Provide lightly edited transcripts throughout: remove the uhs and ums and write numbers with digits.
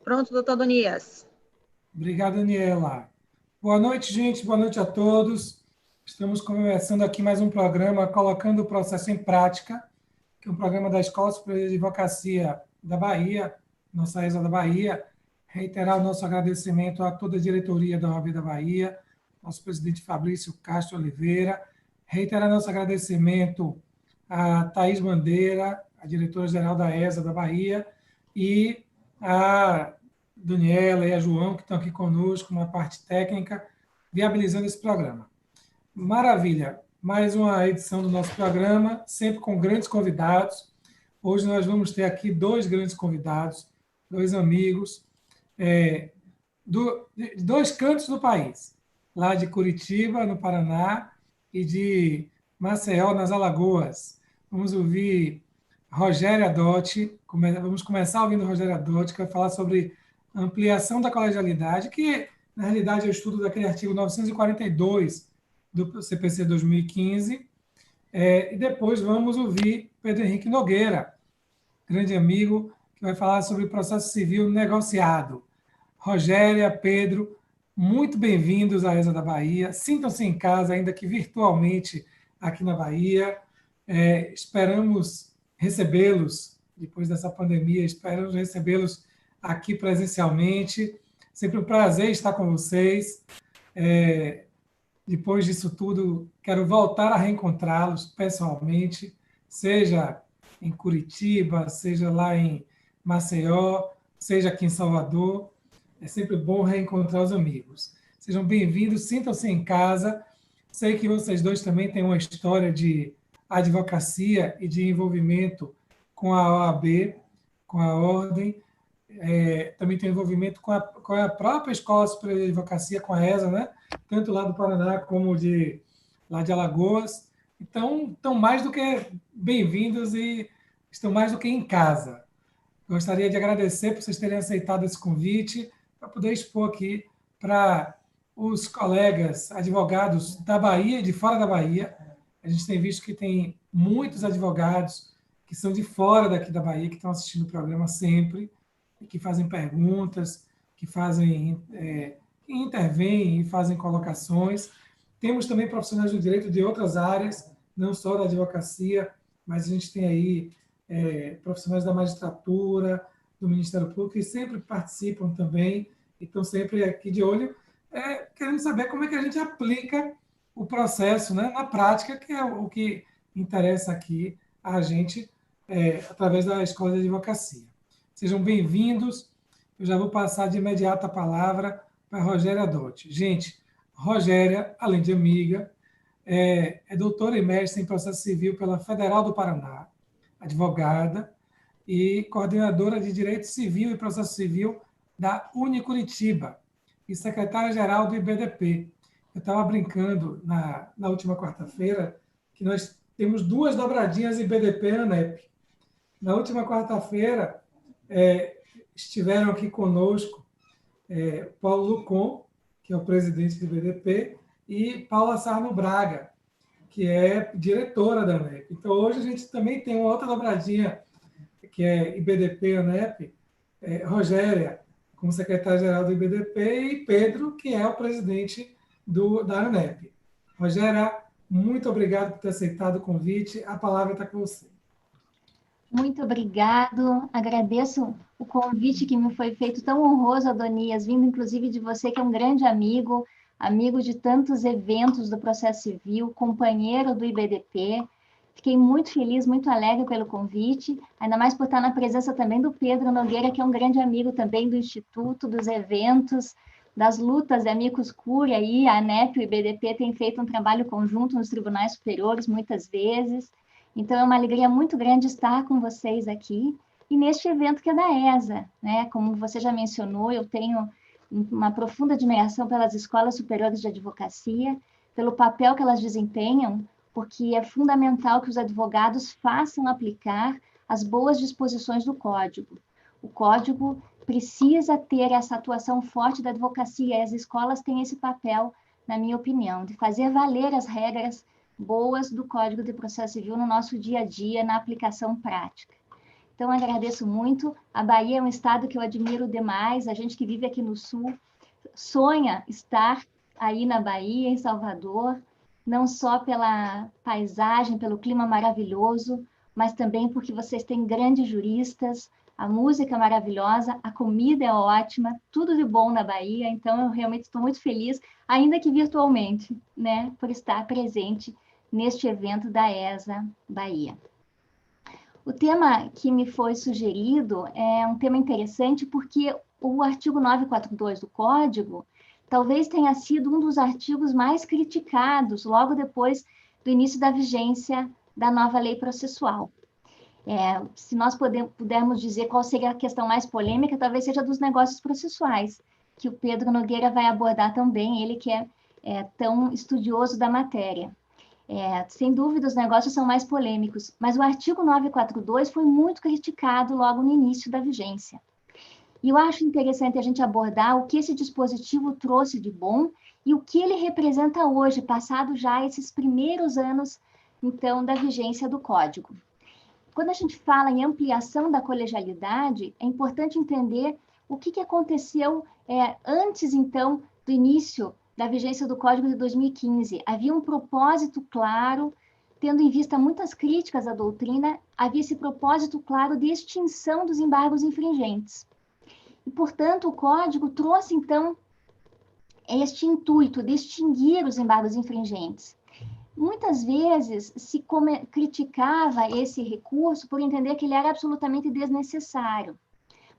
Pronto, doutor Donias. Obrigado, Daniela. Boa noite, gente. Boa noite a todos. Estamos começando aqui mais um programa Colocando o Processo em Prática, que é um programa da Escola Superior de Advocacia da Bahia, nossa ESA da Bahia. Reiterar o nosso agradecimento a toda a diretoria da OAB da Bahia, nosso presidente Fabrício Castro Oliveira. Reiterar nosso agradecimento a Thaís Bandeira, a diretora-geral da ESA da Bahia, e a Daniela e a João, que estão aqui conosco na parte técnica, viabilizando esse programa. Maravilha! Mais uma edição do nosso programa, sempre com grandes convidados. Hoje nós vamos ter aqui dois grandes convidados, dois amigos, de dois cantos do país, lá de Curitiba, no Paraná, e de Maceió, nas Alagoas. Vamos ouvir Rogério Adotti, vamos começar ouvindo Rogério Adotti, que vai falar sobre ampliação da colegialidade, que, na realidade, é o estudo daquele artigo 942 do CPC 2015. E depois vamos ouvir Pedro Henrique Nogueira, grande amigo, que vai falar sobre processo civil negociado. Rogéria, Pedro, muito bem-vindos à ESA da Bahia. Sintam-se em casa, ainda que virtualmente, aqui na Bahia. Esperamos recebê-los, depois dessa pandemia, esperamos recebê-los aqui presencialmente. Sempre um prazer estar com vocês. Depois disso tudo, quero voltar a reencontrá-los pessoalmente, seja em Curitiba, seja lá em Maceió, seja aqui em Salvador. É sempre bom reencontrar os amigos. Sejam bem-vindos, sintam-se em casa. Sei que vocês dois também têm uma história de advocacia e de envolvimento com a OAB, com a Ordem. Também tem envolvimento com a própria Escola Superior de Advocacia, com a ESA, né? Tanto lá do Paraná como lá de Alagoas. Então, estão mais do que bem-vindos e estão mais do que em casa. Gostaria de agradecer por vocês terem aceitado esse convite para poder expor aqui para os colegas advogados da Bahia e de fora da Bahia. A gente tem visto que tem muitos advogados que são de fora daqui da Bahia, que estão assistindo o programa sempre, que fazem perguntas, que intervêm e fazem colocações. Temos também profissionais do direito de outras áreas, não só da advocacia, mas a gente tem aí profissionais da magistratura, do Ministério Público, que sempre participam também, e estão sempre aqui de olho, querendo saber como é que a gente aplica o processo, né, na prática, que é o que interessa aqui a gente, através da Escola de Advocacia. Sejam bem-vindos. Eu já vou passar de imediato a palavra para a Rogéria Adotti. Gente, Rogéria, além de amiga, é doutora e mestre em processo civil pela Federal do Paraná, advogada e coordenadora de Direito Civil e Processo Civil da Unicuritiba e secretária-geral do IBDP. Eu estava brincando na última quarta-feira que nós temos duas dobradinhas IBDP e ANEP. Na última quarta-feira, estiveram aqui conosco Paulo Lucon, que é o presidente do IBDP, e Paula Sarno Braga, que é diretora da ANEP. Então, hoje a gente também tem uma outra dobradinha, que é IBDP e ANEP, Rogéria, como secretária-geral do IBDP, e Pedro, que é o presidente da ANEP. Rogéria, muito obrigado por ter aceitado o convite. A palavra está com você. Muito obrigado, agradeço o convite que me foi feito tão honroso, Adonias, vindo inclusive de você, que é um grande amigo, amigo de tantos eventos do processo civil, companheiro do IBDP. Fiquei muito feliz, muito alegre pelo convite, ainda mais por estar na presença também do Pedro Nogueira, que é um grande amigo também do Instituto, dos eventos, das lutas de amicus curiae, aí a ANEP e o IBDP têm feito um trabalho conjunto nos tribunais superiores, muitas vezes. Então, é uma alegria muito grande estar com vocês aqui e neste evento que é da ESA, né? Como você já mencionou, eu tenho uma profunda admiração pelas escolas superiores de advocacia, pelo papel que elas desempenham, porque é fundamental que os advogados façam aplicar as boas disposições do Código. O Código precisa ter essa atuação forte da advocacia e as escolas têm esse papel, na minha opinião, de fazer valer as regras boas do Código de Processo Civil no nosso dia a dia, na aplicação prática. Então, agradeço muito. A Bahia é um estado que eu admiro demais. A gente que vive aqui no Sul sonha estar aí na Bahia, em Salvador, não só pela paisagem, pelo clima maravilhoso, mas também porque vocês têm grandes juristas, a música é maravilhosa, a comida é ótima, tudo de bom na Bahia. Então, eu realmente estou muito feliz, ainda que virtualmente, né, por estar presente neste evento da ESA Bahia. O tema que me foi sugerido é um tema interessante porque o artigo 942 do Código talvez tenha sido um dos artigos mais criticados logo depois do início da vigência da nova lei processual. Se nós pudermos dizer qual seria a questão mais polêmica, talvez seja dos negócios processuais, que o Pedro Nogueira vai abordar também, ele que é tão estudioso da matéria. Sem dúvida, os negócios são mais polêmicos, mas o artigo 942 foi muito criticado logo no início da vigência. E eu acho interessante a gente abordar o que esse dispositivo trouxe de bom e o que ele representa hoje, passado já esses primeiros anos, então, da vigência do Código. Quando a gente fala em ampliação da colegialidade, é importante entender o que aconteceu antes, então, do início da vigência do Código de 2015. Havia um propósito claro, tendo em vista muitas críticas à doutrina, havia esse propósito claro de extinção dos embargos infringentes. E, portanto, o Código trouxe, então, este intuito de extinguir os embargos infringentes. Muitas vezes se criticava esse recurso por entender que ele era absolutamente desnecessário.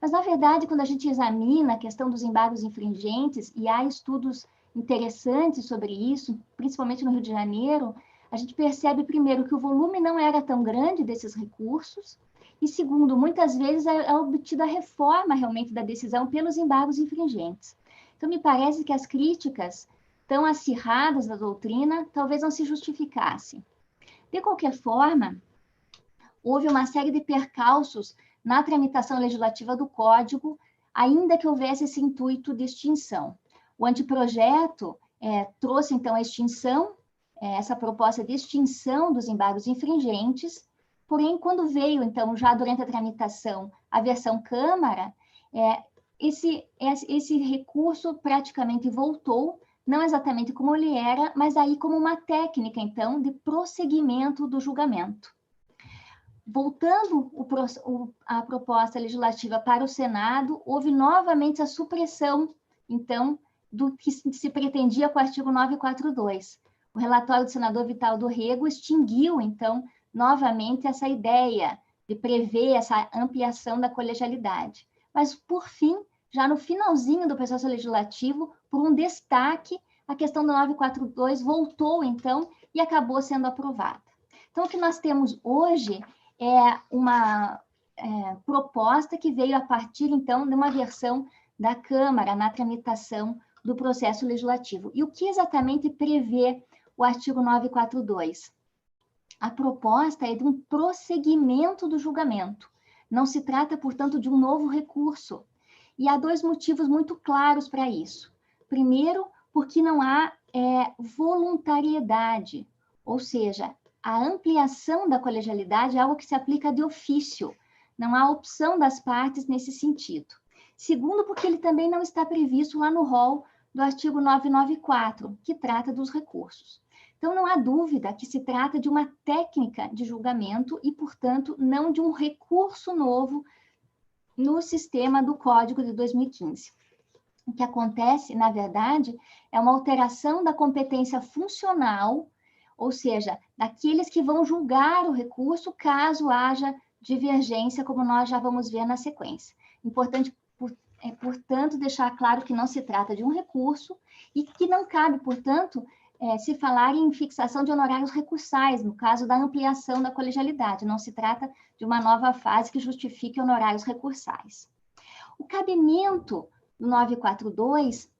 Mas, na verdade, quando a gente examina a questão dos embargos infringentes, e há estudos interessantes sobre isso, principalmente no Rio de Janeiro, a gente percebe, primeiro, que o volume não era tão grande desses recursos, e, segundo, muitas vezes é obtida a reforma, realmente, da decisão pelos embargos infringentes. Então, me parece que as críticas tão acirradas da doutrina talvez não se justificassem. De qualquer forma, houve uma série de percalços na tramitação legislativa do Código, ainda que houvesse esse intuito de extinção. O anteprojeto trouxe, então, a extinção, essa proposta de extinção dos embargos infringentes, porém, quando veio, então, já durante a tramitação, a versão Câmara, esse recurso praticamente voltou, não exatamente como ele era, mas aí como uma técnica, então, de prosseguimento do julgamento. Voltando a proposta legislativa para o Senado, houve novamente a supressão, então, do que se pretendia com o artigo 942. O relatório do senador Vital do Rego extinguiu, então, novamente essa ideia de prever essa ampliação da colegialidade. Mas, por fim, já no finalzinho do processo legislativo, por um destaque, a questão do 942 voltou, então, e acabou sendo aprovada. Então, o que nós temos hoje é uma proposta que veio a partir, então, de uma versão da Câmara na tramitação do processo legislativo. E o que exatamente prevê o artigo 942? A proposta é de um prosseguimento do julgamento. Não se trata, portanto, de um novo recurso. E há dois motivos muito claros para isso. Primeiro, porque não há voluntariedade, ou seja, a ampliação da colegialidade é algo que se aplica de ofício, não há opção das partes nesse sentido. Segundo, porque ele também não está previsto lá no rol do artigo 994, que trata dos recursos. Então, não há dúvida que se trata de uma técnica de julgamento e, portanto, não de um recurso novo no sistema do Código de 2015. O que acontece, na verdade, é uma alteração da competência funcional, ou seja, daqueles que vão julgar o recurso caso haja divergência, como nós já vamos ver na sequência. Importante, portanto, deixar claro que não se trata de um recurso e que não cabe, portanto, se falar em fixação de honorários recursais, no caso da ampliação da colegialidade. Não se trata de uma nova fase que justifique honorários recursais. O cabimento do 942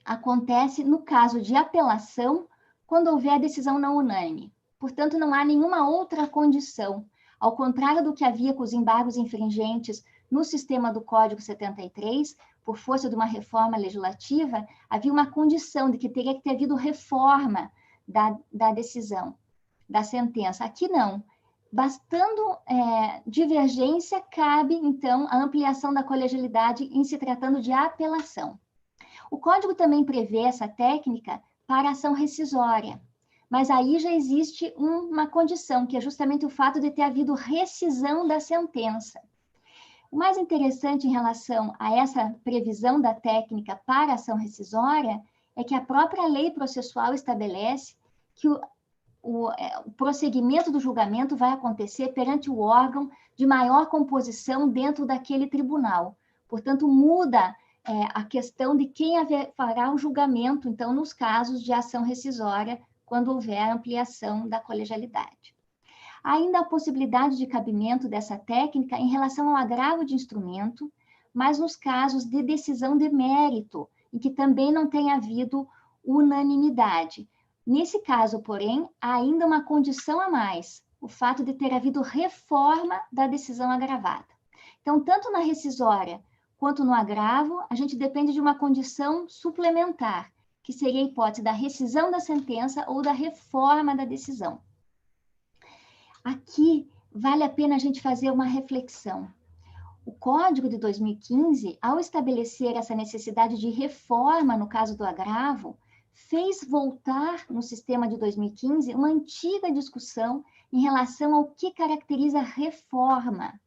acontece no caso de apelação, quando houver decisão não unânime. Portanto, não há nenhuma outra condição. Ao contrário do que havia com os embargos infringentes no sistema do Código 73, por força de uma reforma legislativa, havia uma condição de que teria que ter havido reforma da decisão, da sentença. Aqui não. Bastando divergência, cabe, então, a ampliação da colegialidade em se tratando de apelação. O Código também prevê essa técnica para ação rescisória, mas aí já existe uma condição, que é justamente o fato de ter havido rescisão da sentença. O mais interessante em relação a essa previsão da técnica para ação rescisória é que a própria lei processual estabelece que o prosseguimento do julgamento vai acontecer perante o órgão de maior composição dentro daquele tribunal. Portanto, muda a questão de quem fará o julgamento, então, nos casos de ação rescisória, quando houver ampliação da colegialidade. Há ainda a possibilidade de cabimento dessa técnica em relação ao agravo de instrumento, mas nos casos de decisão de mérito, em que também não tem havido unanimidade. Nesse caso, porém, há ainda uma condição a mais, o fato de ter havido reforma da decisão agravada. Então, tanto na rescisória quanto no agravo, a gente depende de uma condição suplementar, que seria a hipótese da rescisão da sentença ou da reforma da decisão. Aqui, vale a pena a gente fazer uma reflexão. O Código de 2015, ao estabelecer essa necessidade de reforma no caso do agravo, fez voltar no sistema de 2015 uma antiga discussão em relação ao que caracteriza reforma.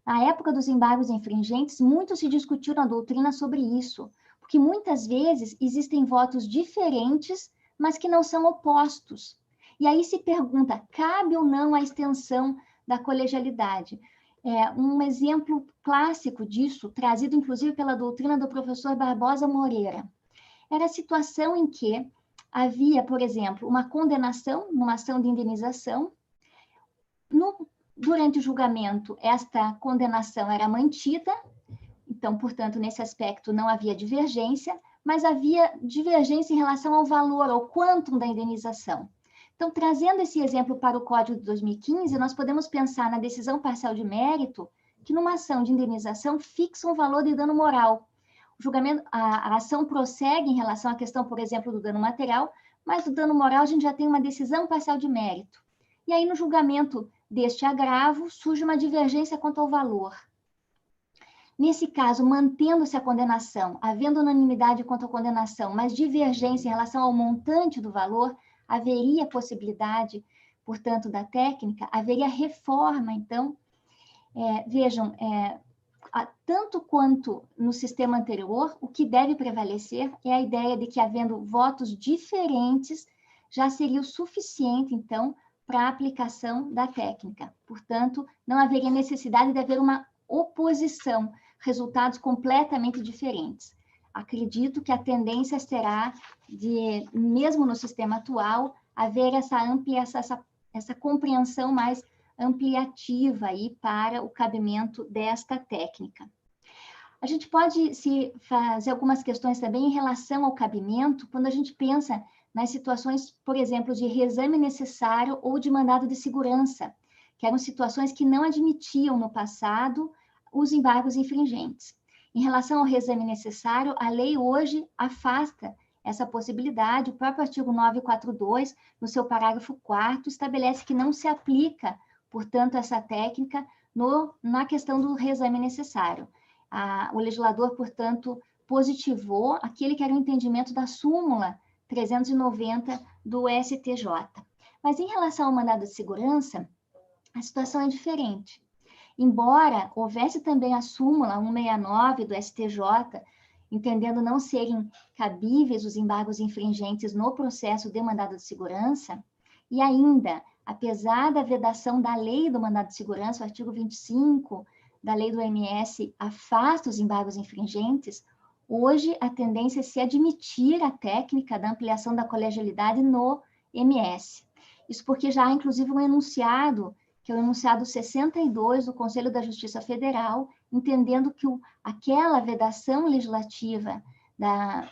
Na época dos embargos infringentes, muito se discutiu na doutrina sobre isso, porque muitas vezes existem votos diferentes, mas que não são opostos. E aí se pergunta, cabe ou não a extensão da colegialidade? Um exemplo clássico disso, trazido inclusive pela doutrina do professor Barbosa Moreira, era a situação em que havia, por exemplo, uma condenação numa ação de indenização. Durante o julgamento, esta condenação era mantida, então, portanto, nesse aspecto não havia divergência, mas havia divergência em relação ao valor, ao quantum da indenização. Então, trazendo esse exemplo para o Código de 2015, nós podemos pensar na decisão parcial de mérito, que numa ação de indenização fixa um valor de dano moral. O julgamento, a ação prossegue em relação à questão, por exemplo, do dano material, mas do dano moral a gente já tem uma decisão parcial de mérito. E aí, no julgamento deste agravo, surge uma divergência quanto ao valor. Nesse caso, mantendo-se a condenação, havendo unanimidade quanto à condenação, mas divergência em relação ao montante do valor, haveria possibilidade, portanto, da técnica, haveria reforma, então, vejam, tanto quanto no sistema anterior, o que deve prevalecer é a ideia de que, havendo votos diferentes, já seria o suficiente, então, para a aplicação da técnica. Portanto, não haveria necessidade de haver uma oposição, resultados completamente diferentes. Acredito que a tendência será de, mesmo no sistema atual, haver essa compreensão mais ampliativa aí para o cabimento desta técnica. A gente pode fazer algumas questões também em relação ao cabimento, quando a gente pensa nas situações, por exemplo, de reexame necessário ou de mandado de segurança, que eram situações que não admitiam no passado os embargos infringentes. Em relação ao reexame necessário, a lei hoje afasta essa possibilidade. O próprio artigo 942, no seu parágrafo 4º, estabelece que não se aplica, portanto, essa técnica na questão do reexame necessário. O legislador, portanto, positivou aquele que era o entendimento da súmula 390 do STJ. Mas em relação ao mandado de segurança, a situação é diferente. Embora houvesse também a súmula 169 do STJ, entendendo não serem cabíveis os embargos infringentes no processo de mandado de segurança, e ainda, apesar da vedação da lei do mandado de segurança, o artigo 25 da lei do MS afasta os embargos infringentes, hoje a tendência é se admitir a técnica da ampliação da colegialidade no MS. Isso porque já há, inclusive, um enunciado, que é o enunciado 62 do Conselho da Justiça Federal, entendendo que aquela vedação legislativa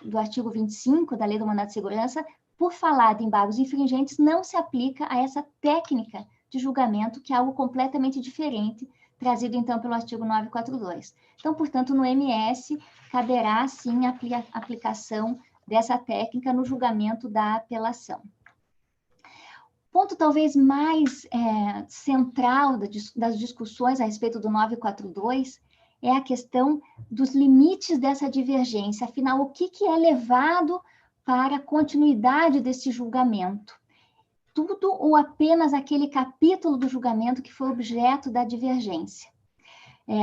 do artigo 25 da Lei do Mandado de Segurança, por falar de embargos infringentes, não se aplica a essa técnica de julgamento, que é algo completamente diferente, trazido, então, pelo artigo 942. Então, portanto, no MS, caberá, sim, a aplicação dessa técnica no julgamento da apelação. ponto talvez mais central das discussões a respeito do 942 é a questão dos limites dessa divergência. Afinal, o que é levado para a continuidade desse julgamento? Tudo ou apenas aquele capítulo do julgamento que foi objeto da divergência?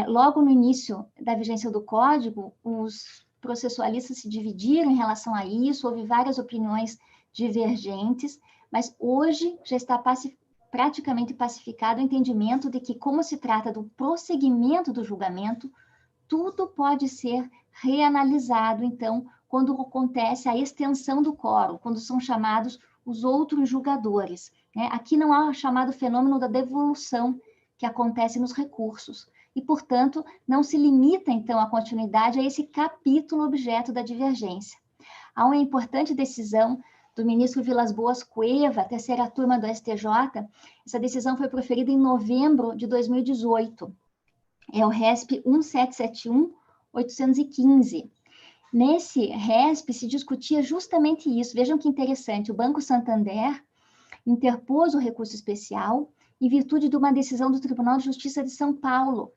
Logo no início da vigência do Código, os processualistas se dividiram em relação a isso, houve várias opiniões divergentes, mas hoje já está praticamente pacificado o entendimento de que, como se trata do prosseguimento do julgamento, tudo pode ser reanalisado, então, quando acontece a extensão do quórum, quando são chamados os outros julgadores, né? Aqui não há o chamado fenômeno da devolução que acontece nos recursos, e, portanto, não se limita, então, a continuidade a esse capítulo objeto da divergência. Há uma importante decisão do ministro Vilas Boas Cueva, terceira turma do STJ, essa decisão foi proferida em novembro de 2018, é o RESP 1771-815. Nesse RESP se discutia justamente isso. Vejam que interessante, o Banco Santander interpôs o recurso especial em virtude de uma decisão do Tribunal de Justiça de São Paulo.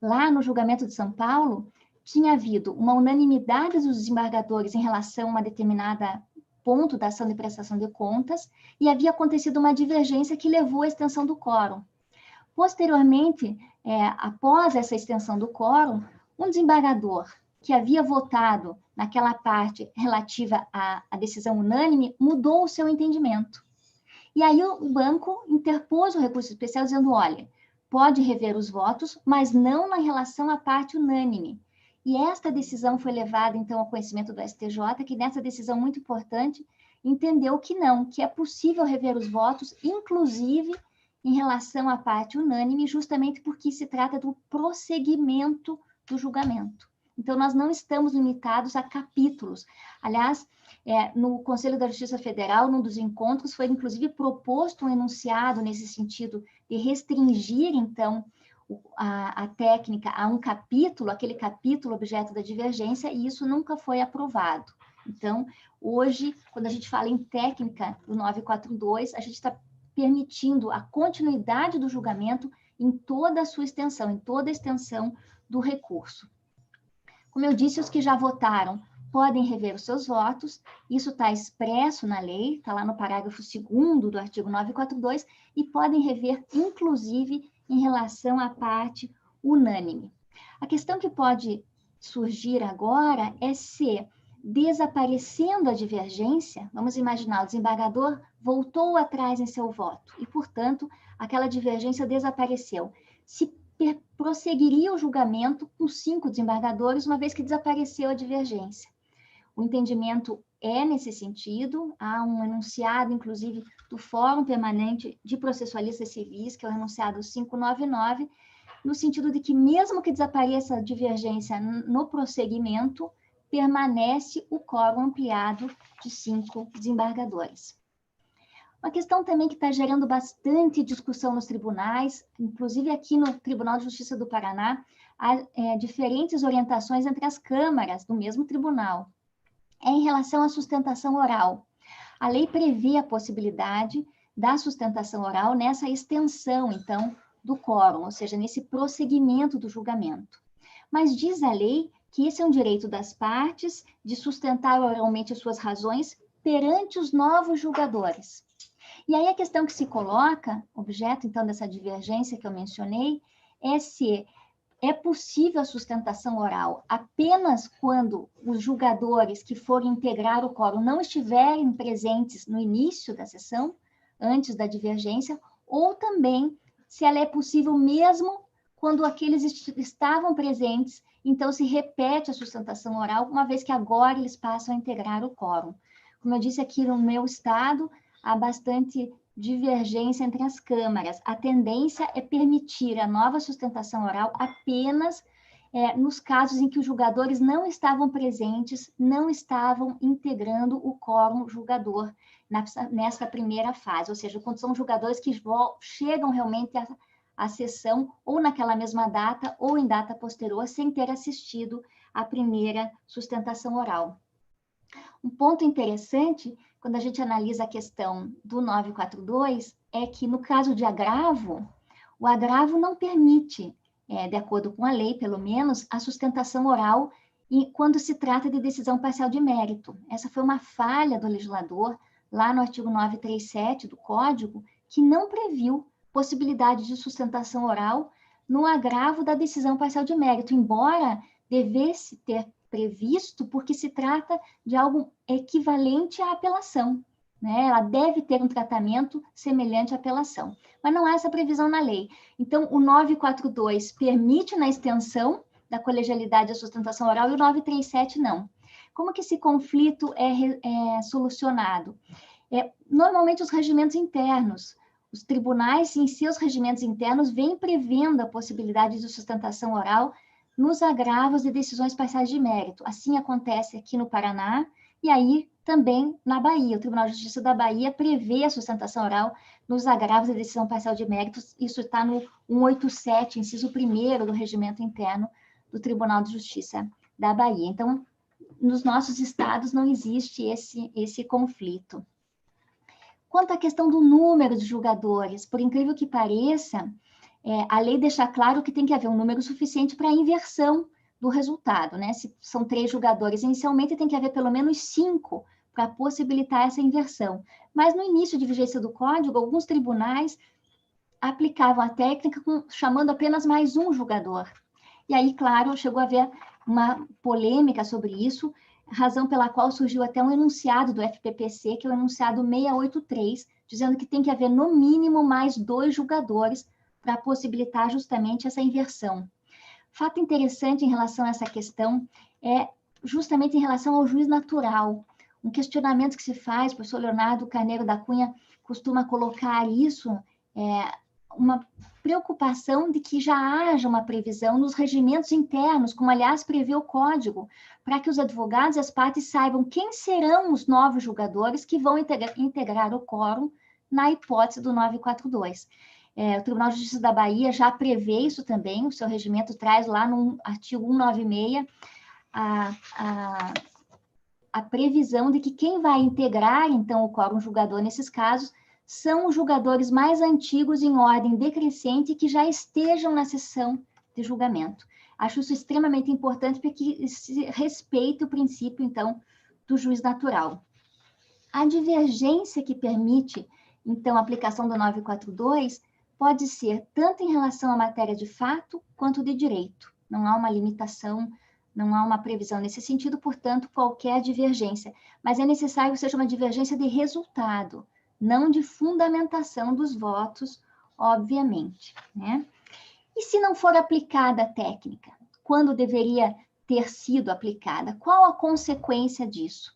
Lá no julgamento de São Paulo, tinha havido uma unanimidade dos desembargadores em relação a uma determinada ponto da ação de prestação de contas e havia acontecido uma divergência que levou à extensão do quórum. Posteriormente, após essa extensão do quórum, um desembargador que havia votado naquela parte relativa à decisão unânime mudou o seu entendimento. E aí o banco interpôs o recurso especial dizendo, olha, pode rever os votos, mas não na relação à parte unânime. E esta decisão foi levada, então, ao conhecimento do STJ, que nessa decisão muito importante, entendeu que não, que é possível rever os votos, inclusive em relação à parte unânime, justamente porque se trata do prosseguimento do julgamento. Então, nós não estamos limitados a capítulos. Aliás, no Conselho da Justiça Federal, num dos encontros, foi inclusive proposto um enunciado nesse sentido de restringir, então, a técnica a um capítulo, aquele capítulo objeto da divergência, e isso nunca foi aprovado. Então, hoje, quando a gente fala em técnica do 942, a gente está permitindo a continuidade do julgamento em toda a sua extensão, em toda a extensão do recurso. Como eu disse, os que já votaram podem rever os seus votos, isso está expresso na lei, está lá no parágrafo 2º do artigo 942, e podem rever, inclusive, em relação à parte unânime. A questão que pode surgir agora é se, desaparecendo a divergência, vamos imaginar, o desembargador voltou atrás em seu voto, e, portanto, aquela divergência desapareceu. Se prosseguiria o julgamento com 5 desembargadores, uma vez que desapareceu a divergência. O entendimento é nesse sentido, há um enunciado, inclusive, do Fórum Permanente de Processualistas Civis, que é o enunciado 599, no sentido de que, mesmo que desapareça a divergência no prosseguimento, permanece o quórum ampliado de 5 desembargadores. Uma questão também que está gerando bastante discussão nos tribunais, inclusive aqui no Tribunal de Justiça do Paraná, há diferentes orientações entre as câmaras do mesmo tribunal. É em relação à sustentação oral. A lei prevê a possibilidade da sustentação oral nessa extensão, então, do quórum, ou seja, nesse prosseguimento do julgamento. Mas diz a lei que esse é um direito das partes de sustentar oralmente as suas razões perante os novos julgadores. E aí a questão que se coloca, objeto então dessa divergência que eu mencionei, é se é possível a sustentação oral apenas quando os julgadores que forem integrar o quórum não estiverem presentes no início da sessão, antes da divergência, ou também se ela é possível mesmo quando aqueles estavam presentes, então se repete a sustentação oral, uma vez que agora eles passam a integrar o quórum. Como eu disse aqui no meu estado, há bastante divergência entre as câmaras. A tendência é permitir a nova sustentação oral apenas nos casos em que os julgadores não estavam presentes, não estavam integrando o quórum julgador nessa primeira fase, ou seja, quando são julgadores que chegam realmente à sessão ou naquela mesma data ou em data posterior, sem ter assistido à primeira sustentação oral. Um ponto interessante quando a gente analisa a questão do 942, é que no caso de agravo, o agravo não permite, de acordo com a lei, pelo menos, a sustentação oral quando se trata de decisão parcial de mérito. Essa foi uma falha do legislador, lá no artigo 937 do Código, que não previu possibilidade de sustentação oral no agravo da decisão parcial de mérito, embora devesse ter previsto, porque se trata de algo equivalente à apelação, né? Ela deve ter um tratamento semelhante à apelação, mas não há essa previsão na lei. Então, o 942 permite na extensão da colegialidade a sustentação oral e o 937 não. Como que esse conflito é solucionado? Normalmente os regimentos internos, os tribunais em seus regimentos internos vêm prevendo a possibilidade de sustentação oral nos agravos de decisões parciais de mérito. Assim acontece aqui no Paraná e aí também na Bahia. O Tribunal de Justiça da Bahia prevê a sustentação oral nos agravos de decisão parcial de mérito. Isso está no 187, inciso 1º do regimento interno do Tribunal de Justiça da Bahia. Então, nos nossos estados não existe esse conflito. Quanto à questão do número de julgadores, por incrível que pareça, a lei deixa claro que tem que haver um número suficiente para a inversão do resultado, né? Se são 3 julgadores inicialmente, tem que haver pelo menos 5 para possibilitar essa inversão. Mas no início de vigência do Código, alguns tribunais aplicavam a técnica chamando apenas mais um julgador. E aí, claro, chegou a haver uma polêmica sobre isso, razão pela qual surgiu até um enunciado do FPPC, que é o enunciado 683, dizendo que tem que haver no mínimo mais 2 julgadores para possibilitar justamente essa inversão. Fato interessante em relação a essa questão é justamente em relação ao juiz natural. Um questionamento que se faz, o professor Leonardo Carneiro da Cunha costuma colocar isso, uma preocupação de que já haja uma previsão nos regimentos internos, como aliás prevê o Código, para que os advogados e as partes saibam quem serão os novos julgadores que vão integrar o quórum na hipótese do 942. O Tribunal de Justiça da Bahia já prevê isso também, o seu regimento traz lá no artigo 196 a previsão de que quem vai integrar, então, o quórum julgador nesses casos são os julgadores mais antigos em ordem decrescente que já estejam na sessão de julgamento. Acho isso extremamente importante para que se respeite o princípio, então, do juiz natural. A divergência que permite, então, a aplicação do 942 pode ser tanto em relação à matéria de fato quanto de direito. Não há uma limitação, não há uma previsão nesse sentido, portanto, qualquer divergência. Mas é necessário que seja uma divergência de resultado, não de fundamentação dos votos, obviamente, né? E se não for aplicada a técnica, quando deveria ter sido aplicada? Qual a consequência disso?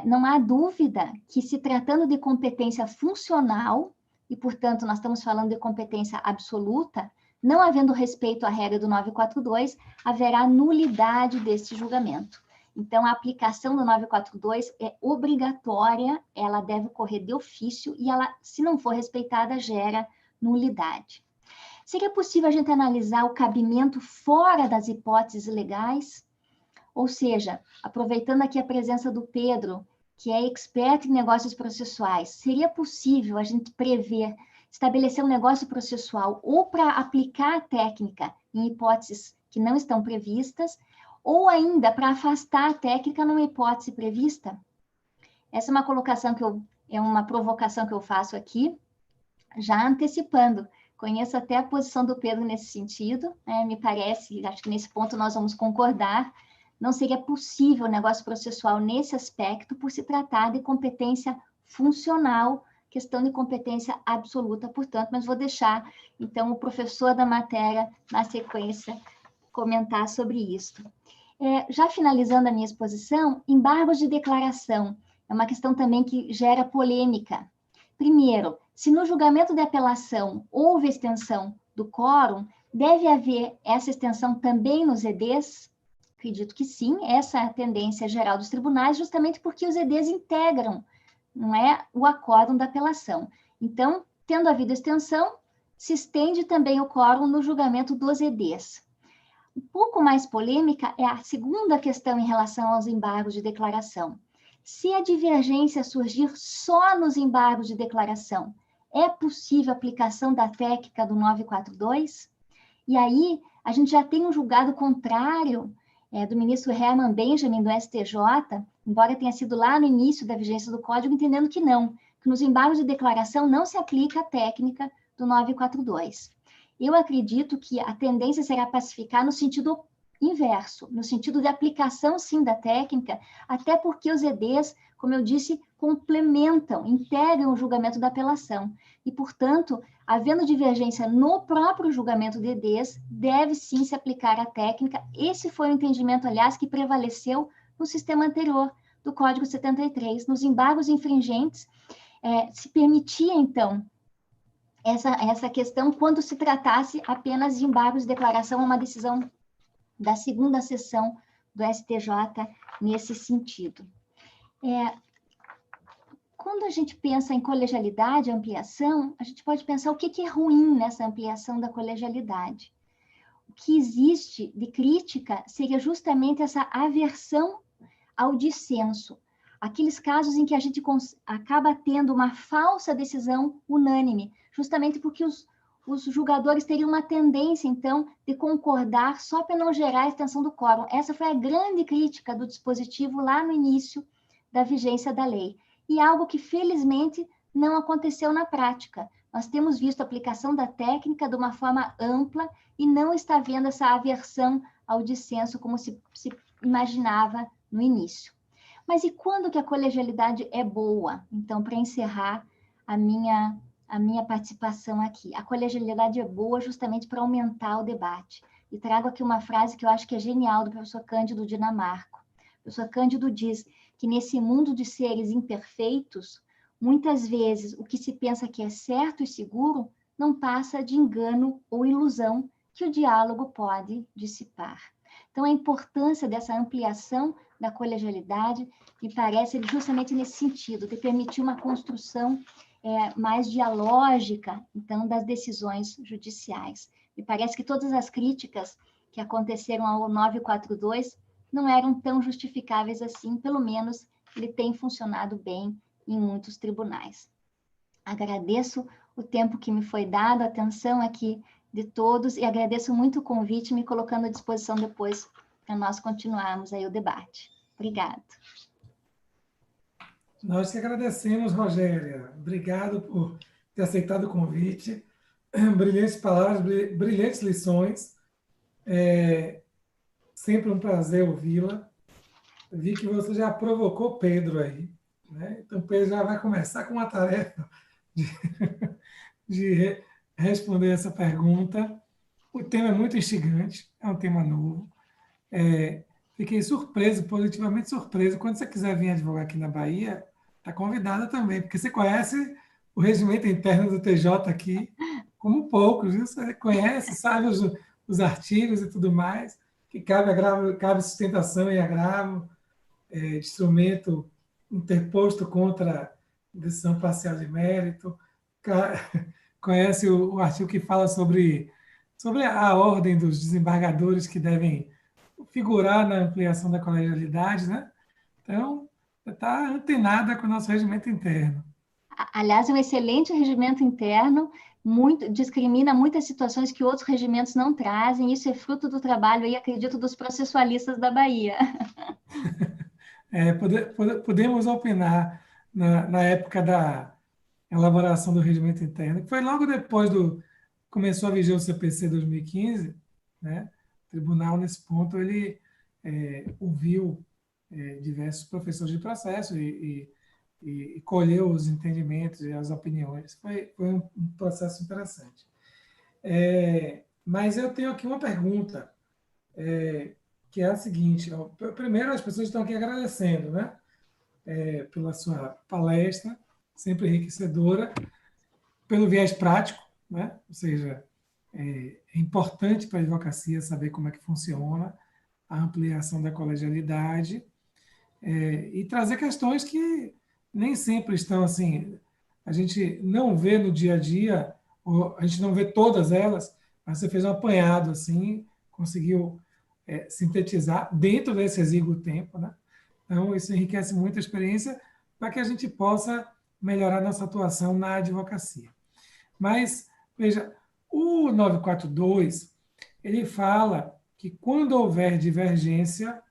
Não há dúvida que, se tratando de competência funcional, e, portanto, nós estamos falando de competência absoluta, não havendo respeito à regra do 942, haverá nulidade deste julgamento. Então, a aplicação do 942 é obrigatória, ela deve ocorrer de ofício e ela, se não for respeitada, gera nulidade. Seria possível a gente analisar o cabimento fora das hipóteses legais? Ou seja, aproveitando aqui a presença do Pedro, que é expert em negócios processuais, seria possível a gente prever, estabelecer um negócio processual ou para aplicar a técnica em hipóteses que não estão previstas, ou ainda para afastar a técnica numa hipótese prevista? Essa é uma colocação é uma provocação que eu faço aqui, já antecipando. Conheço até a posição do Pedro nesse sentido, né? Me parece, acho que nesse ponto nós vamos concordar, não seria possível o negócio processual nesse aspecto por se tratar de competência funcional, questão de competência absoluta, portanto, mas vou deixar, então, o professor da matéria, na sequência, comentar sobre isso. Já finalizando a minha exposição, embargos de declaração é uma questão também que gera polêmica. Primeiro, se no julgamento de apelação houve extensão do quórum, deve haver essa extensão também nos EDs? Acredito que sim, essa é a tendência geral dos tribunais, justamente porque os EDs integram, não é, o acórdão da apelação. Então, tendo havido extensão, se estende também o quórum no julgamento dos EDs. Um pouco mais polêmica é a segunda questão em relação aos embargos de declaração. Se a divergência surgir só nos embargos de declaração, é possível a aplicação da técnica do 942? E aí, a gente já tem um julgado contrário do ministro Herman Benjamin, do STJ, embora tenha sido lá no início da vigência do Código, entendendo que não, que nos embargos de declaração não se aplica a técnica do 942. Eu acredito que a tendência será pacificar no sentido inverso, no sentido de aplicação, sim, da técnica, até porque os EDs, como eu disse, complementam, integram o julgamento da apelação. E, portanto, havendo divergência no próprio julgamento de EDs, deve sim se aplicar a técnica. Esse foi o entendimento, aliás, que prevaleceu no sistema anterior do Código 73. Nos embargos infringentes, se permitia, então, essa questão quando se tratasse apenas de embargos de declaração, uma decisão da segunda sessão do STJ nesse sentido. Quando a gente pensa em colegialidade, ampliação, a gente pode pensar o que é ruim nessa ampliação da colegialidade. O que existe de crítica seria justamente essa aversão ao dissenso. Aqueles casos em que a gente acaba tendo uma falsa decisão unânime, justamente porque os julgadores teriam uma tendência, então, de concordar só para não gerar a extensão do quórum. Essa foi a grande crítica do dispositivo lá no início da vigência da lei. E algo que, felizmente, não aconteceu na prática. Nós temos visto a aplicação da técnica de uma forma ampla e não está havendo essa aversão ao dissenso como se imaginava no início. Mas e quando que a colegialidade é boa? Então, para encerrar a minha participação aqui. A colegialidade é boa justamente para aumentar o debate. E trago aqui uma frase que eu acho que é genial do professor Cândido Dinamarco. O professor Cândido diz que nesse mundo de seres imperfeitos, muitas vezes o que se pensa que é certo e seguro não passa de engano ou ilusão que o diálogo pode dissipar. Então, a importância dessa ampliação da colegialidade me parece justamente nesse sentido, de permitir uma construção mais dialógica, então, das decisões judiciais. Me parece que todas as críticas que aconteceram ao 942 não eram tão justificáveis assim, pelo menos ele tem funcionado bem em muitos tribunais. Agradeço o tempo que me foi dado, a atenção aqui de todos, e agradeço muito o convite, me colocando à disposição depois para nós continuarmos aí o debate. Obrigada. Nós que agradecemos, Rogéria. Obrigado por ter aceitado o convite. Brilhantes palavras, brilhantes lições. Sempre um prazer ouvi-la. Vi que você já provocou Pedro aí, né? Então, Pedro já vai começar com uma tarefa de responder essa pergunta. O tema é muito instigante, é um tema novo. Fiquei surpreso, positivamente surpreso. Quando você quiser vir advogar aqui na Bahia, está convidada também, porque você conhece o regimento interno do TJ aqui, como poucos, viu? Você conhece, sabe os artigos e tudo mais, que cabe sustentação e agravo, instrumento interposto contra decisão parcial de mérito, conhece o artigo que fala sobre a ordem dos desembargadores que devem figurar na ampliação da colegialidade, né? Então, está antenada com o nosso regimento interno. Aliás, é um excelente regimento interno, discrimina muitas situações que outros regimentos não trazem, isso é fruto do trabalho, aí, acredito, dos processualistas da Bahia. Podemos opinar na época da elaboração do regimento interno, que foi logo depois começou a viger o CPC 2015, né? O tribunal, nesse ponto, ele ouviu diversos professores de processo e colheu os entendimentos e as opiniões. Foi um processo interessante. Mas eu tenho aqui uma pergunta, que é a seguinte. Primeiro, as pessoas estão aqui agradecendo, né? Pela sua palestra, sempre enriquecedora, pelo viés prático, né? Ou seja, é importante para a advocacia saber como é que funciona a ampliação da colegialidade e trazer questões que nem sempre estão assim, a gente não vê no dia a dia, ou a gente não vê todas elas, mas você fez um apanhado assim, conseguiu sintetizar dentro desse exíguo tempo, né? Então, isso enriquece muito a experiência para que a gente possa melhorar nossa atuação na advocacia. Mas, veja, o 942, ele fala que quando houver divergência,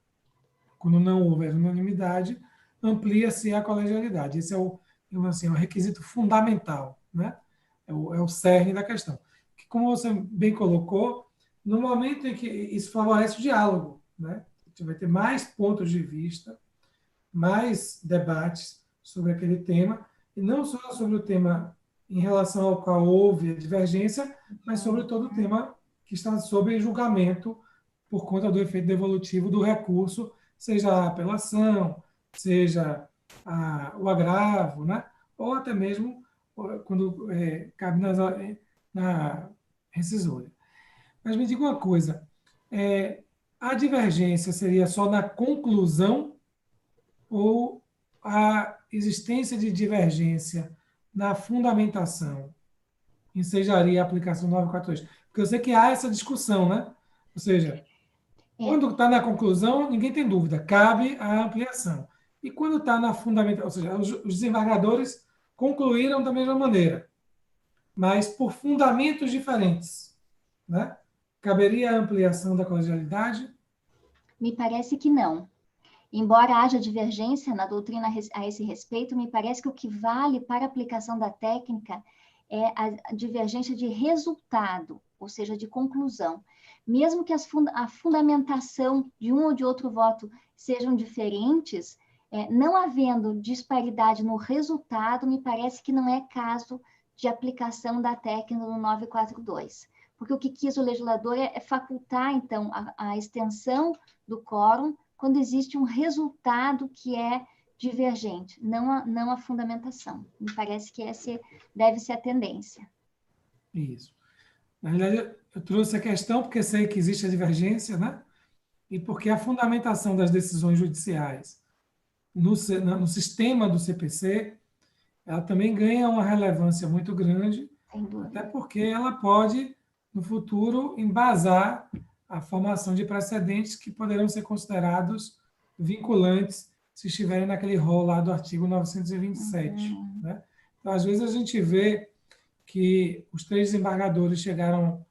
quando não houver unanimidade, amplia-se a colegialidade. Esse é o, digamos assim, o requisito fundamental, né? É o cerne da questão. Que, como você bem colocou, no momento em que isso favorece o diálogo, né? A gente vai ter mais pontos de vista, mais debates sobre aquele tema, e não só sobre o tema em relação ao qual houve a divergência, mas sobre todo o tema que está sob julgamento por conta do efeito devolutivo do recurso, seja a apelação, seja o agravo, né? Ou até mesmo quando cabe na rescisória. Mas me diga uma coisa, a divergência seria só na conclusão ou a existência de divergência na fundamentação ensejaria a aplicação do 942? Porque eu sei que há essa discussão, né? Ou seja, quando está na conclusão, ninguém tem dúvida, cabe a ampliação. E quando está na fundamentação, ou seja, os desembargadores concluíram da mesma maneira, mas por fundamentos diferentes, né? Caberia a ampliação da colegialidade? Me parece que não. Embora haja divergência na doutrina a esse respeito, me parece que o que vale para a aplicação da técnica é a divergência de resultado, ou seja, de conclusão. Mesmo que a fundamentação de um ou de outro voto sejam diferentes, não havendo disparidade no resultado, me parece que não é caso de aplicação da técnica do 942. Porque o que quis o legislador é facultar, então, a extensão do quórum quando existe um resultado que é divergente, não a fundamentação. Me parece que essa deve ser a tendência. Isso. Na realidade, eu trouxe a questão porque sei que existe a divergência, né? E porque a fundamentação das decisões judiciais no sistema do CPC, ela também ganha uma relevância muito grande, até porque ela pode, no futuro, embasar a formação de precedentes que poderão ser considerados vinculantes se estiverem naquele rol lá do artigo 927. Né? Então, às vezes, a gente vê que os três desembargadores estão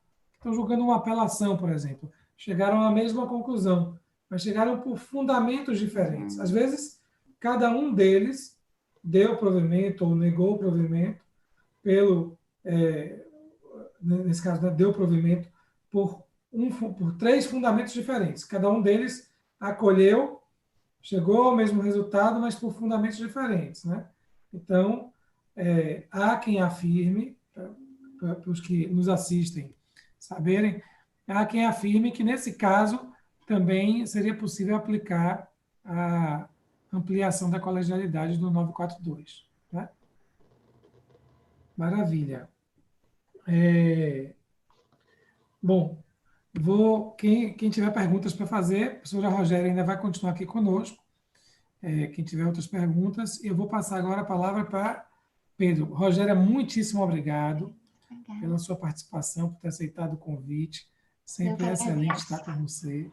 julgando uma apelação, por exemplo, chegaram à mesma conclusão, mas chegaram por fundamentos diferentes. Às vezes, cada um deles deu provimento ou negou o provimento nesse caso, né, deu provimento por três fundamentos diferentes. Cada um deles acolheu, chegou ao mesmo resultado, mas por fundamentos diferentes, né? Então, há quem afirme, para os que nos assistem saberem, há quem afirme que, nesse caso, também seria possível aplicar a ampliação da colegialidade do 942. Né? Maravilha. Bom, quem tiver perguntas para fazer, a professora Rogéria ainda vai continuar aqui conosco. Quem tiver outras perguntas, eu vou passar agora a palavra para Pedro. Rogéria, muitíssimo obrigado pela sua participação, por ter aceitado o convite. Sempre é excelente estar com você.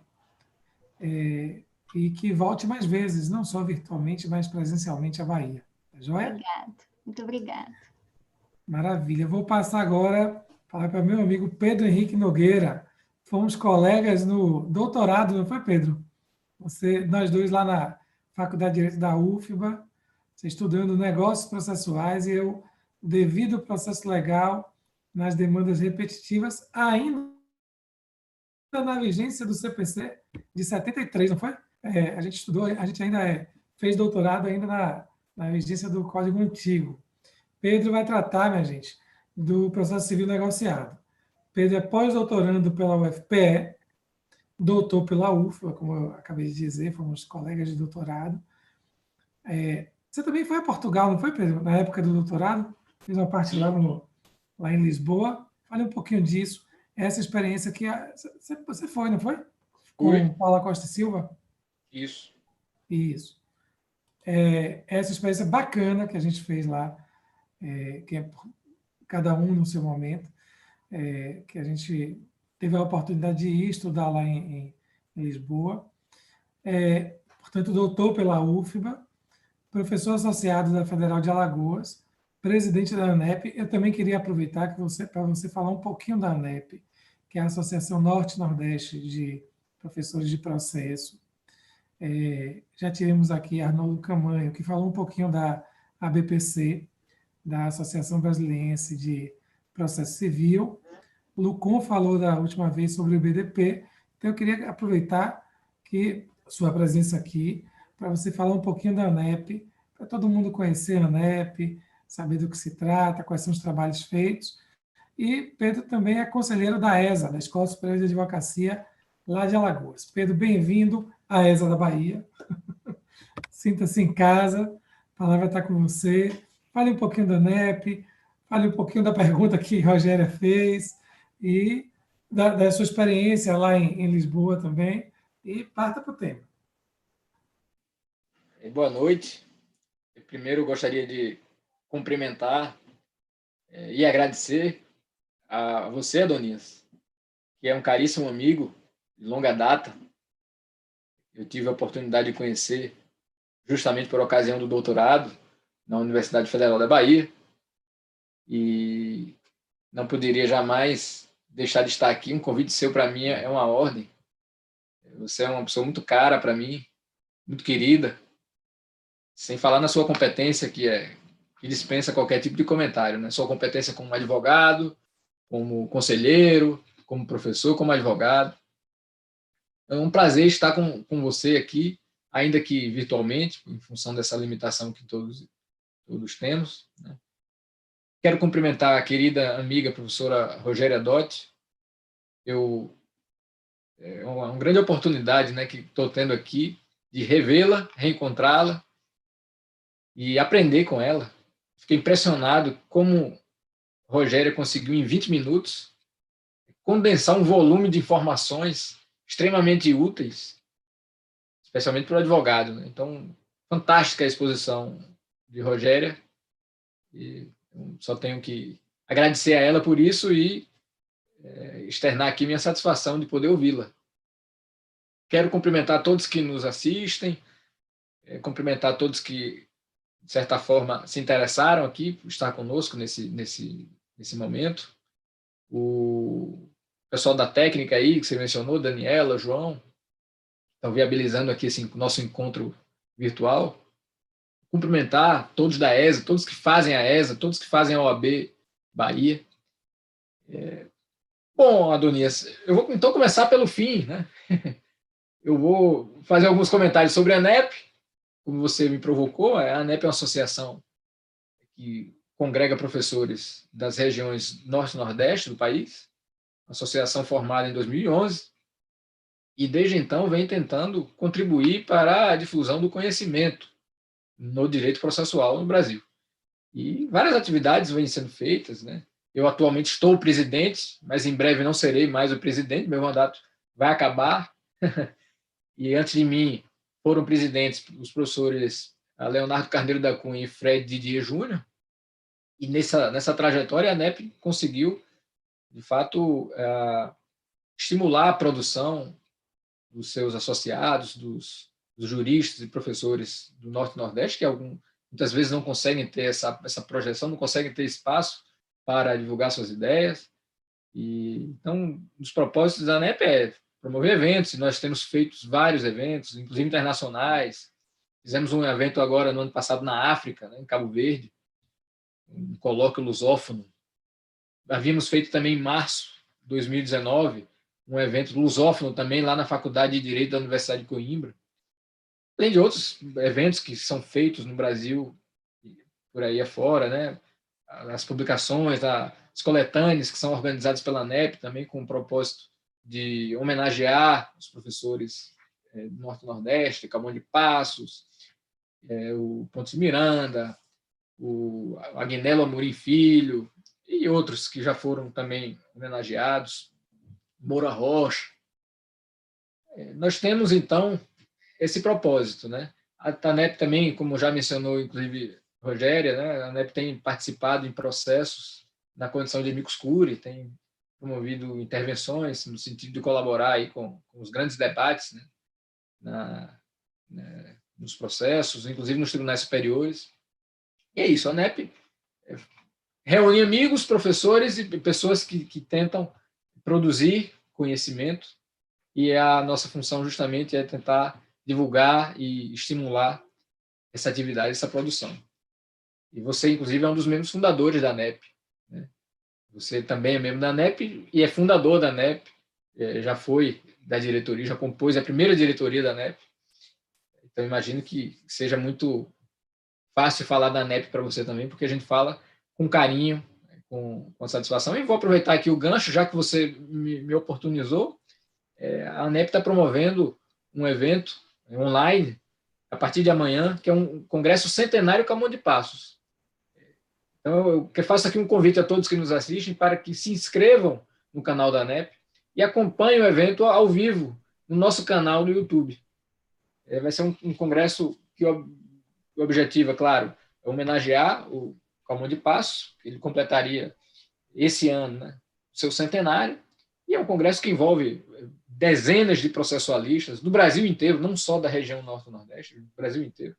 E que volte mais vezes, não só virtualmente, mas presencialmente à Bahia. Tá joia? Obrigado. Muito obrigada. Maravilha. Vou passar agora para meu amigo Pedro Henrique Nogueira. Fomos colegas no doutorado, não foi, Pedro? Nós dois lá na Faculdade de Direito da UFBA, você estudando negócios processuais e eu devido ao processo legal nas demandas repetitivas, ainda na vigência do CPC de 73, não foi? A gente estudou, a gente ainda fez doutorado ainda na vigência do Código Antigo. Pedro vai tratar, minha gente, do processo civil negociado. Pedro é pós-doutorando pela UFPE, doutor pela UFBA, como eu acabei de dizer, fomos colegas de doutorado. Você também foi a Portugal, não foi, Pedro? Na época do doutorado? Fez uma parte lá em Lisboa. Fale um pouquinho disso. Essa experiência que você foi, não foi? Com Paula Costa e Silva? Isso. Isso. Essa experiência bacana que a gente fez lá, que é cada um no seu momento, que a gente teve a oportunidade de ir estudar lá em Lisboa. portanto, doutor pela UFBA, professor associado da Federal de Alagoas, presidente da ANEP. Eu também queria aproveitar para você falar um pouquinho da ANEP, que é a Associação Norte-Nordeste de Professores de Processo. Já tivemos aqui Arnoldo Camanho, que falou um pouquinho da ABPC, da Associação Brasiliense de Processo Civil. O Lucon falou da última vez sobre o BDP. Então, eu queria aproveitar que sua presença aqui para você falar um pouquinho da ANEP, para todo mundo conhecer a ANEP, saber do que se trata, quais são os trabalhos feitos. E Pedro também é conselheiro da ESA, da Escola Superior de Advocacia, lá de Alagoas. Pedro, bem-vindo à ESA da Bahia. Sinta-se em casa, a palavra está com você. Fale um pouquinho da ANEP, fale um pouquinho da pergunta que Rogéria fez e da sua experiência lá em Lisboa também, e parta para o tema. Boa noite. Primeiro, eu gostaria de cumprimentar e agradecer a você, Adonias, que é um caríssimo amigo de longa data. Eu tive a oportunidade de conhecer justamente por ocasião do doutorado na Universidade Federal da Bahia e não poderia jamais deixar de estar aqui. Um convite seu para mim é uma ordem. Você é uma pessoa muito cara para mim, muito querida, sem falar na sua competência, que dispensa qualquer tipo de comentário, né? Sua competência como advogado, como conselheiro, como professor, como advogado. É um prazer estar com você aqui, ainda que virtualmente, em função dessa limitação que todos temos, né? Quero cumprimentar a querida amiga professora Rogéria Dotti. É uma grande oportunidade, né, que estou tendo aqui de revê-la, reencontrá-la e aprender com ela. Fiquei impressionado como Rogéria conseguiu, em 20 minutos, condensar um volume de informações extremamente úteis, especialmente para o advogado, né? Então, fantástica a exposição de Rogéria. E só tenho que agradecer a ela por isso e externar aqui minha satisfação de poder ouvi-la. Quero cumprimentar todos que nos assistem, cumprimentar todos que, de certa forma, se interessaram aqui por estar conosco nesse momento. O pessoal da técnica aí, que você mencionou, Daniela, João, estão viabilizando aqui esse nosso encontro virtual. Cumprimentar todos da ESA, todos que fazem a ESA, todos que fazem a OAB Bahia. Bom, Adonias, eu vou então começar pelo fim, né? Eu vou fazer alguns comentários sobre a ANEP, como você me provocou. A ANEP é uma associação que congrega professores das regiões norte e nordeste do país, associação formada em 2011, e desde então vem tentando contribuir para a difusão do conhecimento no direito processual no Brasil. E várias atividades vêm sendo feitas, né? Eu atualmente estou presidente, mas em breve não serei mais o presidente, meu mandato vai acabar. E antes de mim foram presidentes os professores Leonardo Carneiro da Cunha e Fred Didier Júnior. E nessa trajetória a ANEP conseguiu, de fato, estimular a produção dos seus associados, dos juristas e professores do Norte e Nordeste, que muitas vezes não conseguem ter essa projeção, não conseguem ter espaço para divulgar suas ideias. Então, um dos propósitos da ANEP é promover eventos, e nós temos feito vários eventos, inclusive internacionais. Fizemos um evento agora, no ano passado, na África, né, em Cabo Verde, um colóquio lusófono. Havíamos feito também em março de 2019 um evento lusófono também lá na Faculdade de Direito da Universidade de Coimbra, além de outros eventos que são feitos no Brasil e por aí afora, né? As publicações, as coletâneas que são organizadas pela ANEP também com o propósito de homenagear os professores do Norte e Nordeste, Camões de Passos, o Pontes Miranda, o Agnello Amorim Filho e outros que já foram também homenageados, Moura Rocha. Nós temos, então, esse propósito, né? A ANEP também, como já mencionou, inclusive, Rogéria, né? A ANEP tem participado em processos na condição de amicus curiae, tem promovido intervenções no sentido de colaborar aí com os grandes debates, né? né, nos processos, inclusive nos tribunais superiores. E é isso, a ANEP reúne amigos, professores e pessoas que tentam produzir conhecimento, e a nossa função justamente é tentar divulgar e estimular essa atividade, essa produção. E você, inclusive, é um dos membros fundadores da ANEP, né? Você também é membro da ANEP e é fundador da ANEP, já foi da diretoria, já compôs a primeira diretoria da ANEP. Então, imagino que seja muito fácil falar da ANEP para você também, porque a gente fala com carinho, com satisfação. E vou aproveitar aqui o gancho, já que você me oportunizou. A ANEP está promovendo um evento online a partir de amanhã, que é um congresso centenário Camões de Passos. Então, eu faço aqui um convite a todos que nos assistem para que se inscrevam no canal da ANEP e acompanhem o evento ao vivo no nosso canal no YouTube. Vai ser um congresso que o objetivo, é claro, é homenagear o Camões de Passos, que ele completaria esse ano, né, o seu centenário, e é um congresso que envolve dezenas de processualistas do Brasil inteiro, não só da região norte e nordeste, do Brasil inteiro.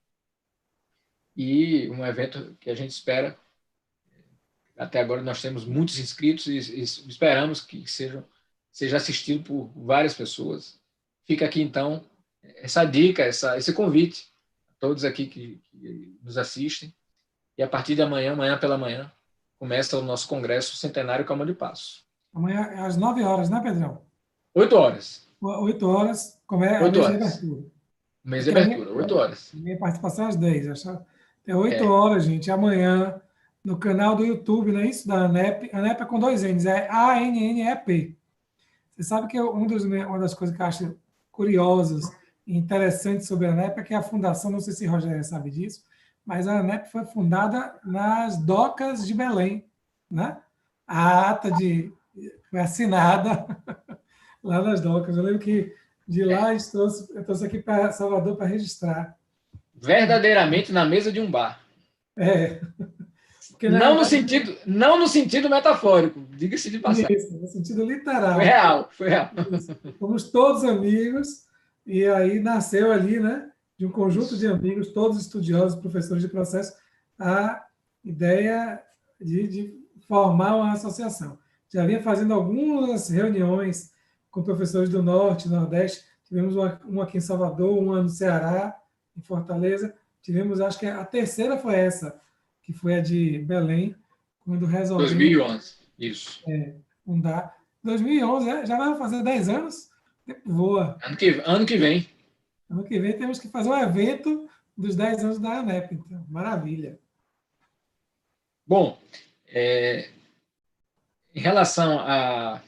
E um evento que a gente espera. Até agora nós temos muitos inscritos e esperamos que seja assistido por várias pessoas. Fica aqui, então, essa dica, esse convite a todos aqui que nos assistem. E a partir de amanhã pela manhã, começa o nosso congresso Centenário Camões de Passos. Amanhã é às 9 horas, né, Pedrão? 8 horas. 8 horas, como é 8 a horas. mês de abertura. Mês de abertura, 8 horas. Minha participação às 10. É 8 horas, gente, amanhã, no canal do YouTube, não é isso? Da ANEP. ANEP é com 2 N's, é ANNEP. Você sabe que uma das coisas que eu acho curiosas e interessantes sobre a ANEP é que a fundação, não sei se o Rogério sabe disso, mas a ANEP foi fundada nas docas de Belém, né? A ata foi assinada lá nas docas. Eu lembro que de lá eu trouxe aqui para Salvador para registrar. Verdadeiramente na mesa de um bar. Porque, não no sentido metafórico, diga-se de passagem. Isso, no sentido literal. Foi real. Fomos todos amigos, e aí nasceu ali, né, de um conjunto de amigos, todos estudiosos, professores de processo, a ideia de formar uma associação. Já vinha fazendo algumas reuniões com professores do Norte, Nordeste, tivemos uma aqui em Salvador, uma no Ceará, em Fortaleza, tivemos, acho que a terceira foi essa, que foi a de Belém, quando resolvemos... 2011, isso. Fundar. 2011, já vai fazer 10 anos? O tempo voa. Ano que vem. Ano que vem temos que fazer um evento dos 10 anos da ANEP, então. Maravilha. Bom, em relação à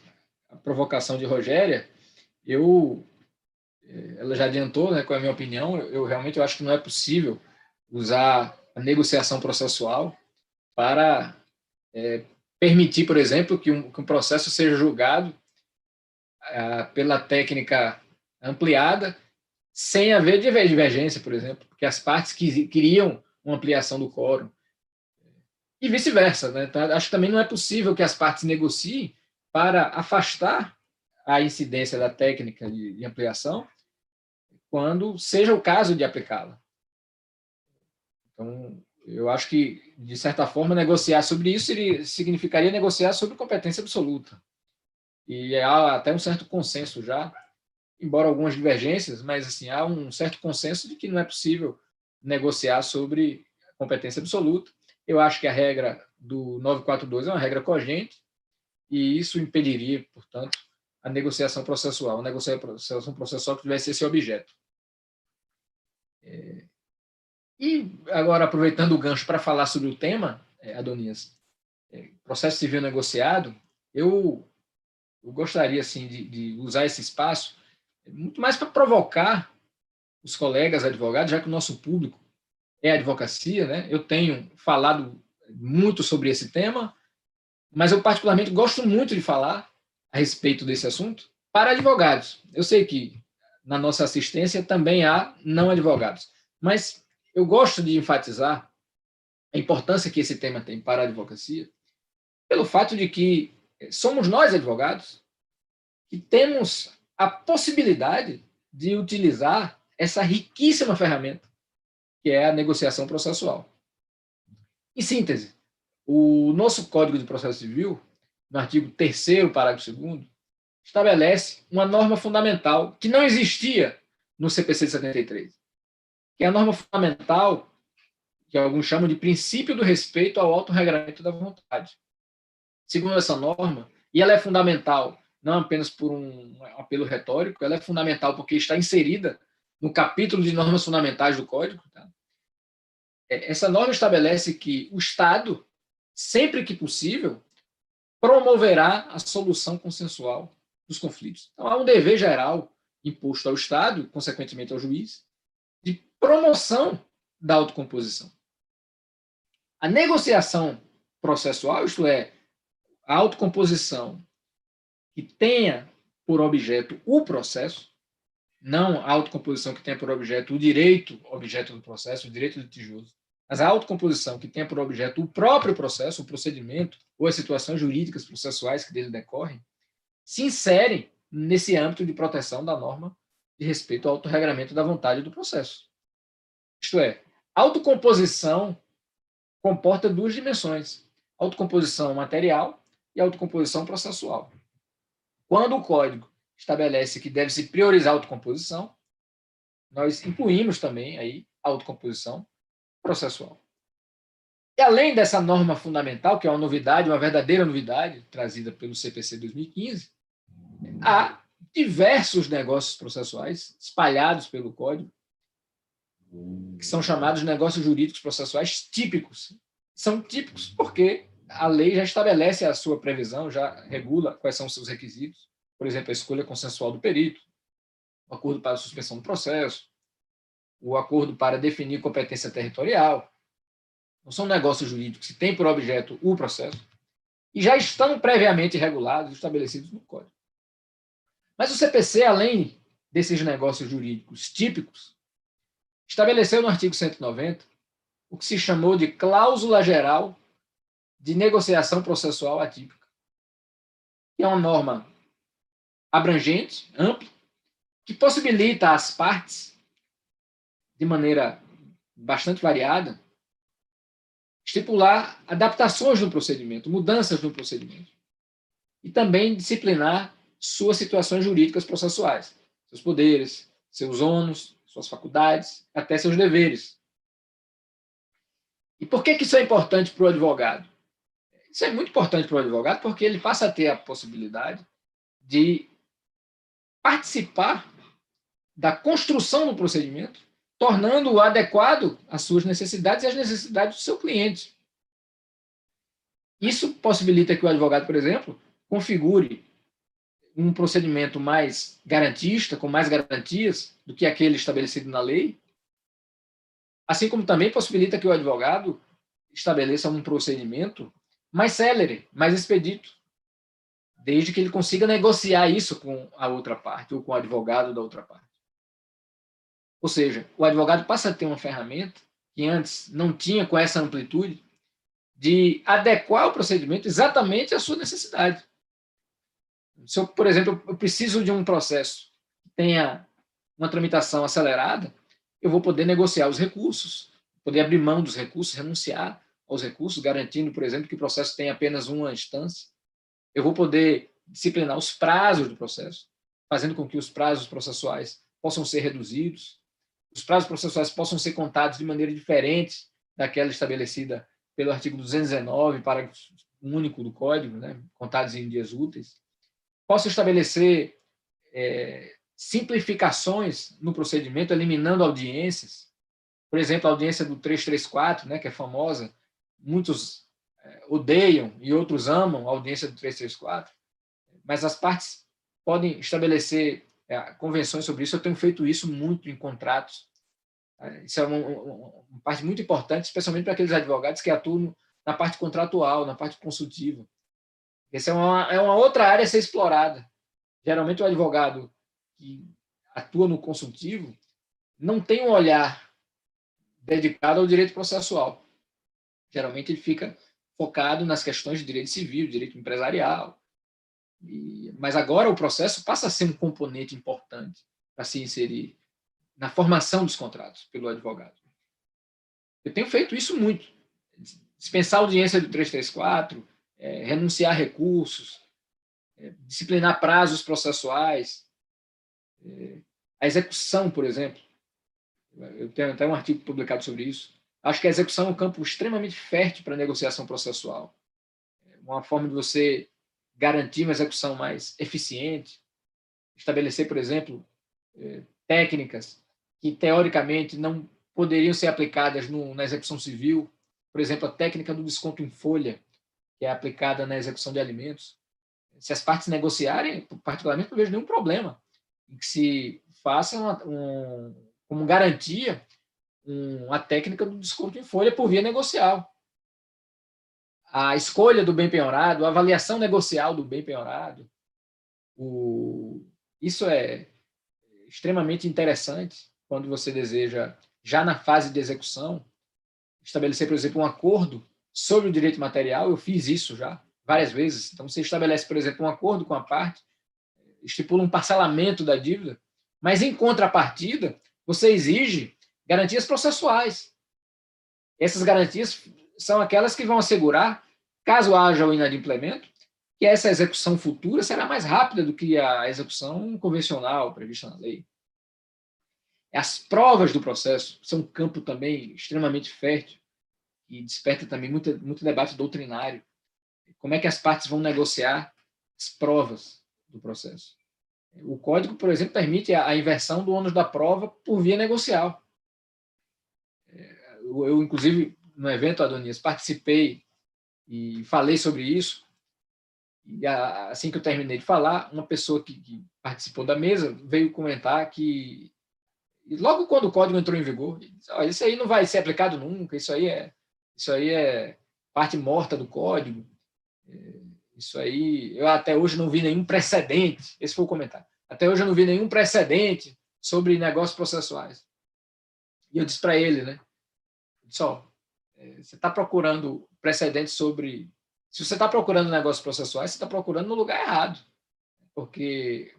provocação de Rogéria, ela já adiantou, né, com a minha opinião, eu realmente acho que não é possível usar a negociação processual para permitir, por exemplo, que um processo seja julgado pela técnica ampliada, sem haver divergência, por exemplo, porque as partes queriam uma ampliação do quórum. E vice-versa, né? Então, acho que também não é possível que as partes negociem para afastar a incidência da técnica de ampliação quando seja o caso de aplicá-la. Então, eu acho que, de certa forma, negociar sobre isso significaria negociar sobre competência absoluta. E há até um certo consenso já, embora algumas divergências, mas assim, há um certo consenso de que não é possível negociar sobre competência absoluta. Eu acho que a regra do 942 é uma regra cogente e isso impediria, portanto, a negociação processual. A negociação processual que tivesse esse objeto. E agora, aproveitando o gancho para falar sobre o tema, Adonias, processo civil negociado, eu gostaria assim, de usar esse espaço muito mais para provocar os colegas advogados, já que o nosso público é a advocacia, né? Eu tenho falado muito sobre esse tema, mas eu particularmente gosto muito de falar a respeito desse assunto para advogados. Eu sei que na nossa assistência também há não advogados, mas eu gosto de enfatizar a importância que esse tema tem para a advocacia, pelo fato de que somos nós, advogados, que temos a possibilidade de utilizar essa riquíssima ferramenta que é a negociação processual. Em síntese, o nosso Código de Processo Civil, no artigo 3º, parágrafo 2º, estabelece uma norma fundamental que não existia no CPC de 73, que é a norma fundamental que alguns chamam de princípio do respeito ao autorregramento da vontade. Segundo essa norma, e ela é fundamental não apenas por um apelo retórico, ela é fundamental porque está inserida no capítulo de normas fundamentais do Código. Tá? Essa norma estabelece que o Estado, sempre que possível, promoverá a solução consensual dos conflitos. Então, há um dever geral imposto ao Estado, consequentemente ao juiz, de promoção da autocomposição. A negociação processual, isto é, a autocomposição que tenha por objeto o processo, não a autocomposição que tenha por objeto o direito objeto do processo, o direito litigioso, mas a autocomposição que tenha por objeto o próprio processo, o procedimento ou as situações jurídicas processuais que dele decorrem, se inserem nesse âmbito de proteção da norma de respeito ao autorregramento da vontade do processo. Isto é, autocomposição comporta duas dimensões, autocomposição material e autocomposição processual. Quando o Código estabelece que deve-se priorizar a autocomposição, nós incluímos também aí a autocomposição processual. E além dessa norma fundamental, que é uma novidade, uma verdadeira novidade, trazida pelo CPC 2015, há diversos negócios processuais espalhados pelo Código, que são chamados negócios jurídicos processuais típicos. São típicos porque a lei já estabelece a sua previsão, já regula quais são os seus requisitos. Por exemplo, a escolha consensual do perito, o acordo para a suspensão do processo, o acordo para definir competência territorial. Não são negócios jurídicos que têm por objeto o processo e já estão previamente regulados e estabelecidos no Código. Mas o CPC, além desses negócios jurídicos típicos, estabeleceu no artigo 190 o que se chamou de cláusula geral de negociação processual atípica, que é uma norma abrangente, ampla, que possibilita às partes, de maneira bastante variada, estipular adaptações no procedimento, mudanças no procedimento, e também disciplinar suas situações jurídicas processuais, seus poderes, seus ônus, suas faculdades, até seus deveres. E por que isso é importante para o advogado? Isso é muito importante para o advogado porque ele passa a ter a possibilidade de participar da construção do procedimento, tornando-o adequado às suas necessidades e às necessidades do seu cliente. Isso possibilita que o advogado, por exemplo, configure um procedimento mais garantista, com mais garantias do que aquele estabelecido na lei, assim como também possibilita que o advogado estabeleça um procedimento mais célere, mais expedito, desde que ele consiga negociar isso com a outra parte, ou com o advogado da outra parte. Ou seja, o advogado passa a ter uma ferramenta que antes não tinha com essa amplitude de adequar o procedimento exatamente à sua necessidade. Se eu, por exemplo, eu preciso de um processo que tenha uma tramitação acelerada, eu vou poder negociar os recursos, poder abrir mão dos recursos, renunciar aos recursos, garantindo, por exemplo, que o processo tenha apenas uma instância. Eu vou poder disciplinar os prazos do processo, fazendo com que os prazos processuais possam ser reduzidos, os prazos processuais possam ser contados de maneira diferente daquela estabelecida pelo artigo 219, parágrafo único do Código, né, contados em dias úteis. Posso estabelecer simplificações no procedimento, eliminando audiências. Por exemplo, a audiência do 334, né, que é famosa, muitos odeiam e outros amam a audiência do 334, mas as partes podem estabelecer convenções sobre isso. Eu tenho feito isso muito em contratos. Isso é uma parte muito importante, especialmente para aqueles advogados que atuam na parte contratual, na parte consultiva. Essa é uma outra área a ser explorada. Geralmente, o advogado que atua no consultivo não tem um olhar dedicado ao direito processual. Geralmente, ele fica focado nas questões de direito civil, direito empresarial. Mas agora o processo passa a ser um componente importante para se inserir na formação dos contratos pelo advogado. Eu tenho feito isso muito. Dispensar a audiência do 334, renunciar a recursos, disciplinar prazos processuais, a execução, por exemplo. Eu tenho até um artigo publicado sobre isso. Acho que a execução é um campo extremamente fértil para a negociação processual. Uma forma de você garantir uma execução mais eficiente, estabelecer, por exemplo, técnicas que, teoricamente, não poderiam ser aplicadas na execução civil. Por exemplo, a técnica do desconto em folha, que é aplicada na execução de alimentos. Se as partes negociarem, particularmente, não vejo nenhum problema em que se faça como garantia a técnica do desconto em folha por via negocial. A escolha do bem penhorado, a avaliação negocial do bem penhorado, isso é extremamente interessante quando você deseja, já na fase de execução, estabelecer, por exemplo, um acordo sobre o direito material. Eu fiz isso já várias vezes. Então, você estabelece, por exemplo, um acordo com a parte, estipula um parcelamento da dívida, mas, em contrapartida, você exige garantias processuais. Essas garantias são aquelas que vão assegurar, caso haja o inadimplemento, que essa execução futura será mais rápida do que a execução convencional prevista na lei. As provas do processo são um campo também extremamente fértil e desperta também muito debate doutrinário. Como é que as partes vão negociar as provas do processo? O Código, por exemplo, permite a inversão do ônus da prova por via negocial. Eu, inclusive, no evento, Adonias, participei e falei sobre isso. E assim que eu terminei de falar, uma pessoa que participou da mesa veio comentar que, logo quando o Código entrou em vigor, disse, isso aí não vai ser aplicado nunca, isso aí é parte morta do Código. Isso aí, eu até hoje não vi nenhum precedente, esse foi o comentário, até hoje eu não vi nenhum precedente sobre negócios processuais. E eu disse para ele, né, você está procurando precedente sobre... Se você está procurando negócios processuais, você está procurando no lugar errado, porque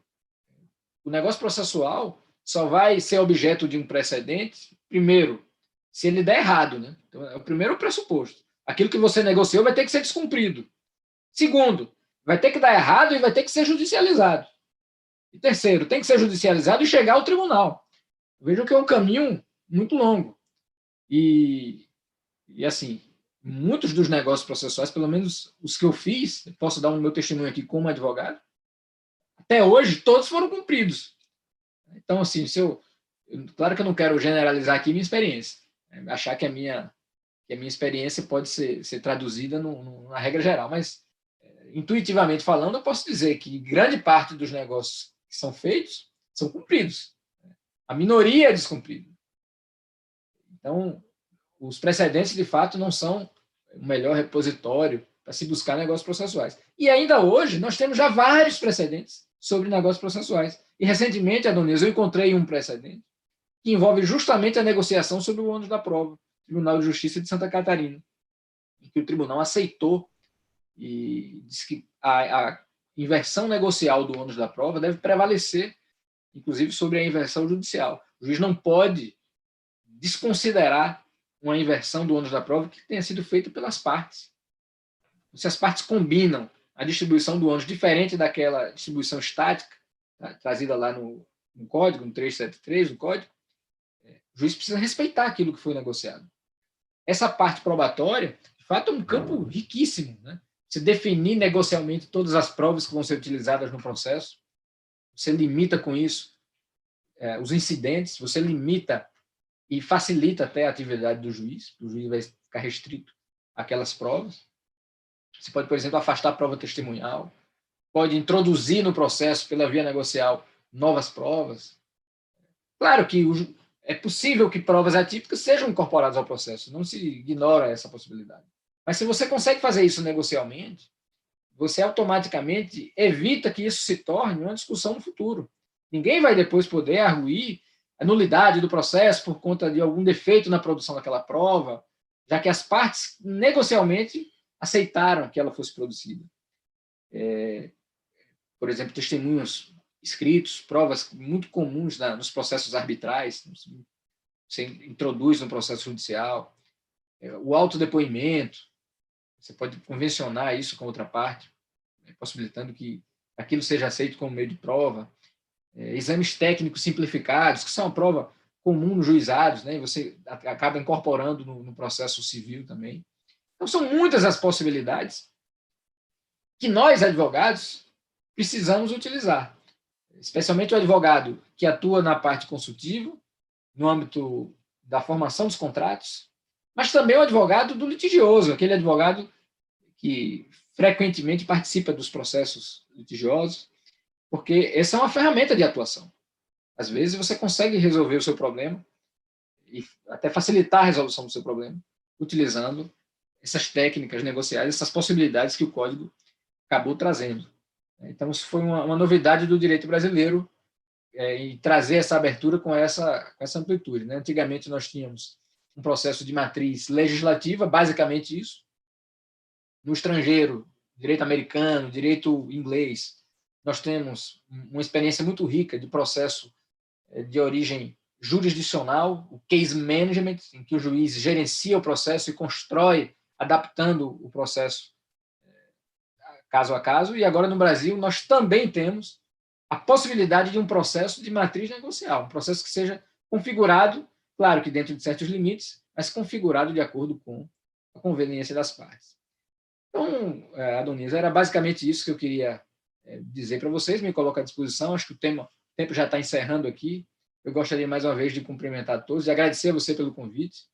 o negócio processual só vai ser objeto de um precedente, primeiro, se ele der errado, né? Então, é o primeiro pressuposto. Aquilo que você negociou vai ter que ser descumprido. Segundo, vai ter que dar errado e vai ter que ser judicializado. E terceiro, tem que ser judicializado e chegar ao tribunal. Vejam que é um caminho muito longo. E assim, muitos dos negócios processuais, pelo menos os que eu fiz, posso dar o meu testemunho aqui como advogado, até hoje, todos foram cumpridos. Então, assim, claro que eu não quero generalizar aqui minha experiência, achar que a minha experiência pode ser traduzida na regra geral, mas, intuitivamente falando, eu posso dizer que grande parte dos negócios que são feitos são cumpridos. A minoria é descumprida. Então, os precedentes, de fato, não são o melhor repositório para se buscar negócios processuais. E ainda hoje, nós temos já vários precedentes sobre negócios processuais. E, recentemente, Adonias, eu encontrei um precedente que envolve justamente a negociação sobre o ônus da prova, Tribunal de Justiça de Santa Catarina, em que o tribunal aceitou e disse que a inversão negocial do ônus da prova deve prevalecer, inclusive, sobre a inversão judicial. O juiz não pode desconsiderar uma inversão do ônus da prova que tenha sido feita pelas partes. Se as partes combinam a distribuição do ônus diferente daquela distribuição estática, trazida lá no Código, no 373 do Código, o juiz precisa respeitar aquilo que foi negociado. Essa parte probatória, de fato, é um campo riquíssimo, né? Você definir negocialmente todas as provas que vão ser utilizadas no processo, você limita com isso os incidentes, você limita e facilita até a atividade do juiz. O juiz vai ficar restrito àquelas provas. Você pode, por exemplo, afastar a prova testemunhal, pode introduzir no processo, pela via negocial, novas provas. Claro que é possível que provas atípicas sejam incorporadas ao processo, não se ignora essa possibilidade. Mas se você consegue fazer isso negocialmente, você automaticamente evita que isso se torne uma discussão no futuro. Ninguém vai depois poder argüir a nulidade do processo por conta de algum defeito na produção daquela prova, já que as partes negocialmente aceitaram que ela fosse produzida. Por exemplo, testemunhas escritos, provas muito comuns nos processos arbitrais, você introduz no processo judicial, o autodepoimento, você pode convencionar isso com outra parte, possibilitando que aquilo seja aceito como meio de prova, exames técnicos simplificados, que são uma prova comum nos juizados, né? E você acaba incorporando no processo civil também. Então, são muitas as possibilidades que nós, advogados, precisamos utilizar, especialmente o advogado que atua na parte consultiva, no âmbito da formação dos contratos, mas também o advogado do litigioso, aquele advogado que frequentemente participa dos processos litigiosos, porque essa é uma ferramenta de atuação. Às vezes você consegue resolver o seu problema e até facilitar a resolução do seu problema, utilizando essas técnicas negociais, essas possibilidades que o Código acabou trazendo. Então, isso foi uma novidade do direito brasileiro, em trazer essa abertura com essa amplitude. Né? Antigamente, nós tínhamos um processo de matriz legislativa, basicamente isso. No estrangeiro, direito americano, direito inglês, nós temos uma experiência muito rica de processo de origem jurisdicional, o case management, em que o juiz gerencia o processo e constrói, adaptando o processo caso a caso. E agora, no Brasil, nós também temos a possibilidade de um processo de matriz negocial, um processo que seja configurado, claro que dentro de certos limites, mas configurado de acordo com a conveniência das partes. Então, Adonias, era basicamente isso que eu queria dizer para vocês, me coloco à disposição, acho que o tempo já está encerrando aqui. Eu gostaria mais uma vez de cumprimentar a todos, de agradecer a você pelo convite,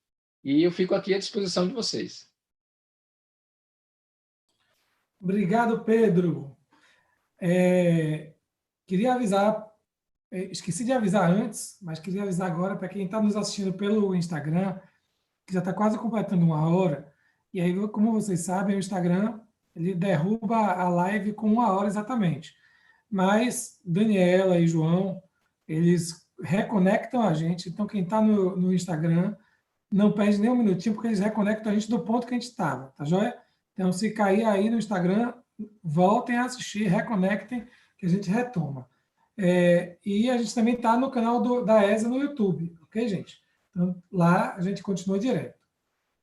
e eu fico aqui à disposição de vocês. Obrigado, Pedro. Queria avisar, esqueci de avisar antes, mas queria avisar agora para quem está nos assistindo pelo Instagram, que já está quase completando 1 hora, e aí, como vocês sabem, o Instagram ele derruba a live com 1 hora exatamente. Mas Daniela e João, eles reconectam a gente, então quem está no Instagram não perde nem um minutinho, porque eles reconectam a gente do ponto que a gente estava, tá joia? Então, se cair aí no Instagram, voltem a assistir, reconectem, que a gente retoma. E a gente também está no canal da ESA no YouTube, ok, gente? Então, lá a gente continua direto.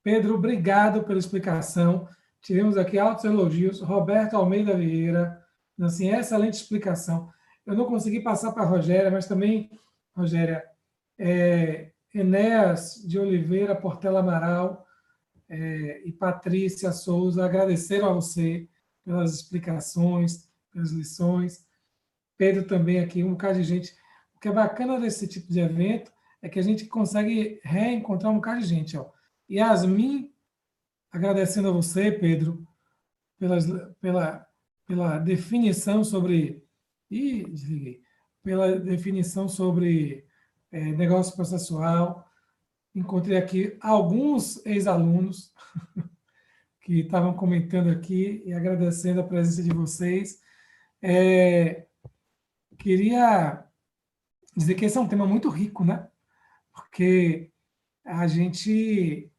Pedro, obrigado pela explicação. Tivemos aqui altos elogios. Roberto Almeida Vieira, assim, excelente explicação. Eu não consegui passar para a Rogéria, mas também, Rogéria, Enéas de Oliveira Portela Amaral e Patrícia Souza agradeceram a você pelas explicações, pelas lições. Pedro também aqui, um bocado de gente. O que é bacana desse tipo de evento é que a gente consegue reencontrar um bocado de gente. Ó. Yasmin, agradecendo a você, Pedro, pela definição sobre... desliguei. Pela definição sobre negócio processual. Encontrei aqui alguns ex-alunos que estavam comentando aqui e agradecendo a presença de vocês. Queria dizer que esse é um tema muito rico, né? Porque a gente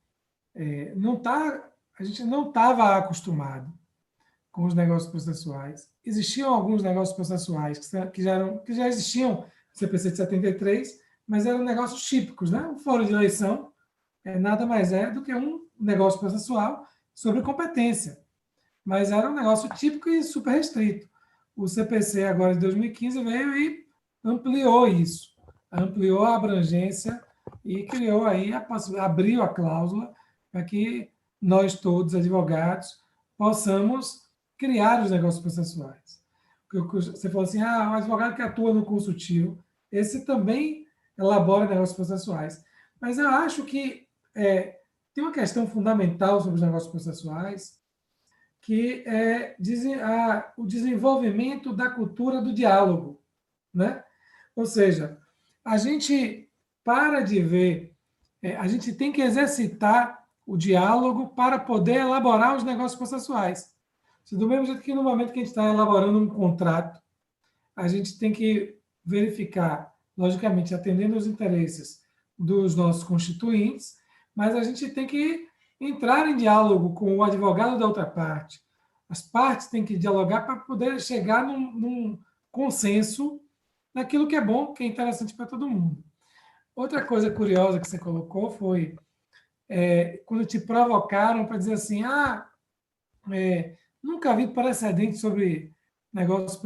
não estava acostumado com os negócios processuais. Existiam alguns negócios processuais que já existiam no CPC de 73, mas eram negócios típicos, né? O fórum de eleição nada mais é do que um negócio processual sobre competência, mas era um negócio típico e super restrito. O CPC agora de 2015 veio e ampliou isso, ampliou a abrangência e criou aí abriu a cláusula para que nós todos, advogados, possamos criar os negócios processuais. Você falou assim, o advogado que atua no consultivo, esse também elabora negócios processuais. Mas eu acho que tem uma questão fundamental sobre os negócios processuais, que é o desenvolvimento da cultura do diálogo, né? Ou seja, a gente para de ver, a gente tem que exercitar o diálogo para poder elaborar os negócios processuais. Do mesmo jeito que no momento que a gente está elaborando um contrato, a gente tem que verificar, logicamente, atendendo aos interesses dos nossos constituintes, mas a gente tem que entrar em diálogo com o advogado da outra parte. As partes têm que dialogar para poder chegar num consenso naquilo que é bom, que é interessante para todo mundo. Outra coisa curiosa que você colocou foi quando te provocaram para dizer assim, nunca vi precedente sobre negócios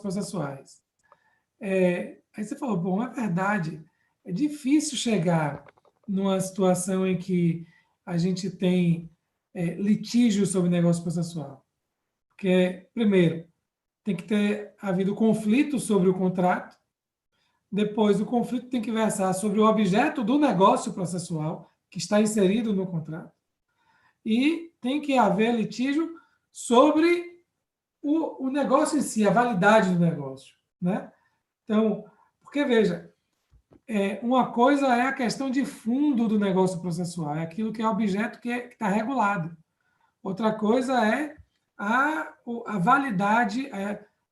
processuais. Aí você falou, bom, é verdade, é difícil chegar numa situação em que a gente tem litígio sobre negócio processual. Porque, primeiro, tem que ter havido conflito sobre o contrato, depois o conflito tem que versar sobre o objeto do negócio processual que está inserido no contrato, e tem que haver litígio sobre o negócio em si, a validade do negócio, né? Então, porque, veja, uma coisa é a questão de fundo do negócio processual, é aquilo que é objeto que está regulado. Outra coisa é a validade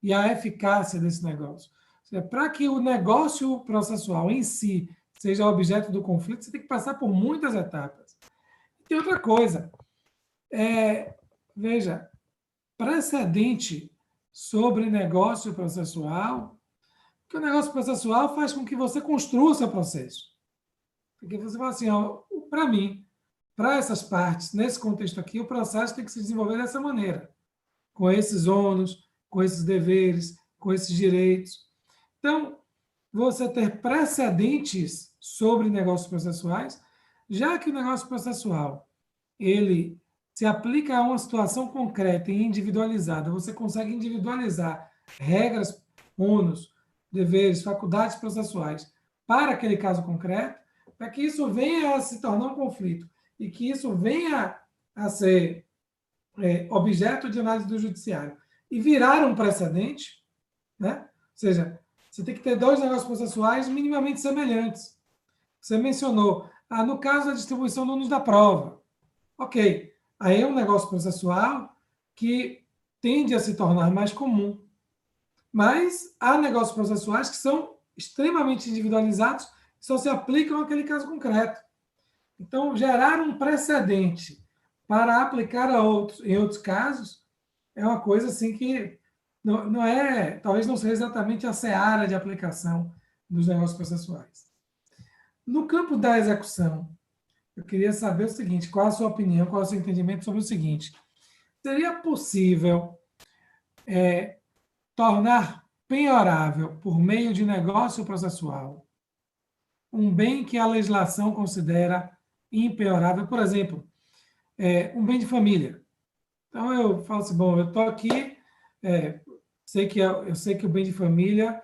e a eficácia desse negócio. Para que o negócio processual em si seja objeto do conflito, você tem que passar por muitas etapas. E outra coisa, veja, precedente sobre negócio processual, que o negócio processual faz com que você construa o seu processo. Porque você fala assim, para mim, para essas partes, nesse contexto aqui, o processo tem que se desenvolver dessa maneira, com esses ônus, com esses deveres, com esses direitos. Então, você ter precedentes sobre negócios processuais, já que o negócio processual ele se aplica a uma situação concreta e individualizada, você consegue individualizar regras, ônus, deveres, faculdades processuais para aquele caso concreto, para que isso venha a se tornar um conflito e que isso venha a ser objeto de análise do judiciário e virar um precedente, né? Ou seja, você tem que ter dois negócios processuais minimamente semelhantes. Você mencionou, no caso da distribuição do ônus da prova. Ok, aí é um negócio processual que tende a se tornar mais comum. Mas há negócios processuais que são extremamente individualizados e só se aplicam naquele caso concreto. Então, gerar um precedente para aplicar em outros casos é uma coisa assim que não é, talvez não seja exatamente a seara de aplicação dos negócios processuais. No campo da execução, eu queria saber o seguinte, qual a sua opinião, qual é o seu entendimento sobre o seguinte, seria possível tornar penhorável, por meio de negócio processual, um bem que a legislação considera impenhorável, por exemplo, um bem de família. Então, eu falo assim, bom, eu estou aqui, eu sei que o bem de família,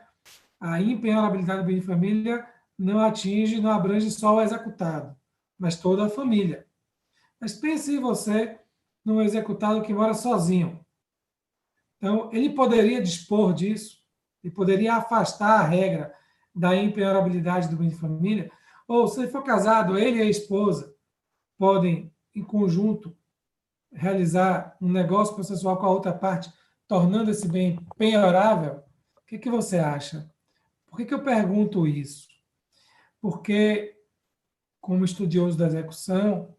a impenhorabilidade do bem de família não abrange só o executado, mas toda a família. Mas pense você num executado que mora sozinho. Então, ele poderia dispor disso, ele poderia afastar a regra da impenhorabilidade do bem de família, ou se ele for casado, ele e a esposa podem, em conjunto, realizar um negócio processual com a outra parte, tornando esse bem penhorável. O que você acha? Por que eu pergunto isso? Porque, como estudioso da execução,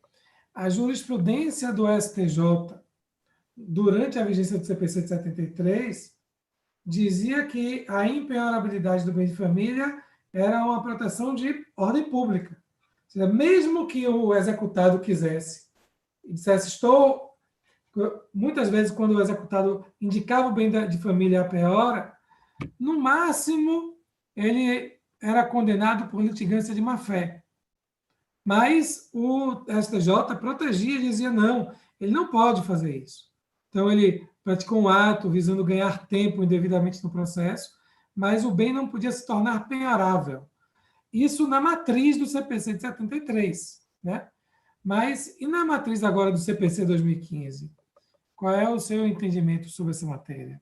a jurisprudência do STJ, durante a vigência do CPC de 73, dizia que a impenhorabilidade do bem de família era uma proteção de ordem pública. Ou seja, mesmo que o executado quisesse e dissesse, muitas vezes, quando o executado indicava o bem de família a penhora, no máximo, ele era condenado por litigância de má-fé. Mas o STJ protegia e dizia, não, ele não pode fazer isso. Então, ele praticou um ato visando ganhar tempo indevidamente no processo, mas o bem não podia se tornar penhorável. Isso na matriz do CPC de 73, né? Mas, e na matriz agora do CPC 2015? Qual é o seu entendimento sobre essa matéria?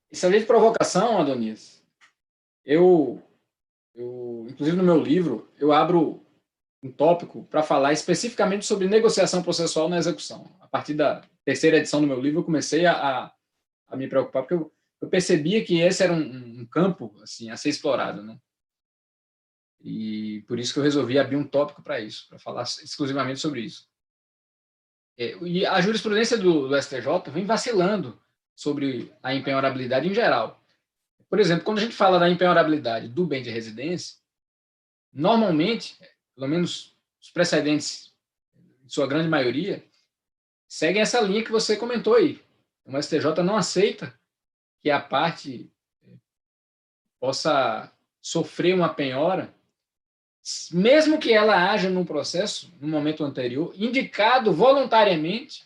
Excelente provocação, Adonias. Inclusive no meu livro, eu abro um tópico para falar especificamente sobre negociação processual na execução. A partir da terceira edição do meu livro, eu comecei a me preocupar, porque eu percebia que esse era um campo assim, a ser explorado, né? E por isso que eu resolvi abrir um tópico para isso, para falar exclusivamente sobre isso. E a jurisprudência do STJ vem vacilando sobre a empenhorabilidade em geral. Por exemplo, quando a gente fala da empenhorabilidade do bem de residência, normalmente, pelo menos os precedentes, em sua grande maioria, seguem essa linha que você comentou aí. O STJ não aceita que a parte possa sofrer uma penhora, mesmo que ela haja no processo, no momento anterior, indicado voluntariamente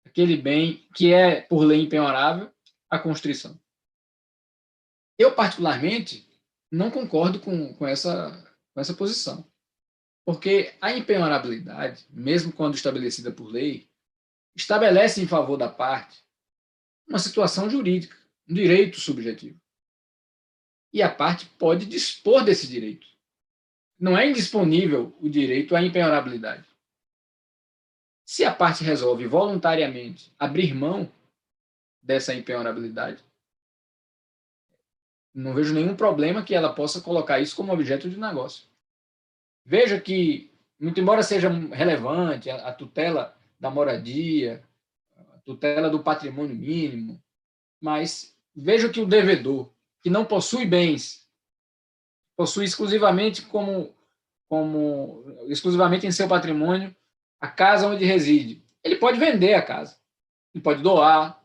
aquele bem que é, por lei, impenhorável, a constrição. Eu, particularmente, não concordo com essa posição, porque a impenhorabilidade, mesmo quando estabelecida por lei, estabelece em favor da parte uma situação jurídica, um direito subjetivo. E a parte pode dispor desse direito. Não é indisponível o direito à impenhorabilidade. Se a parte resolve voluntariamente abrir mão dessa impenhorabilidade, não vejo nenhum problema que ela possa colocar isso como objeto de negócio. Veja que, muito embora seja relevante a tutela da moradia, a tutela do patrimônio mínimo, mas veja que o devedor, que não possui bens, possui exclusivamente exclusivamente em seu patrimônio a casa onde reside. Ele pode vender a casa, ele pode doar,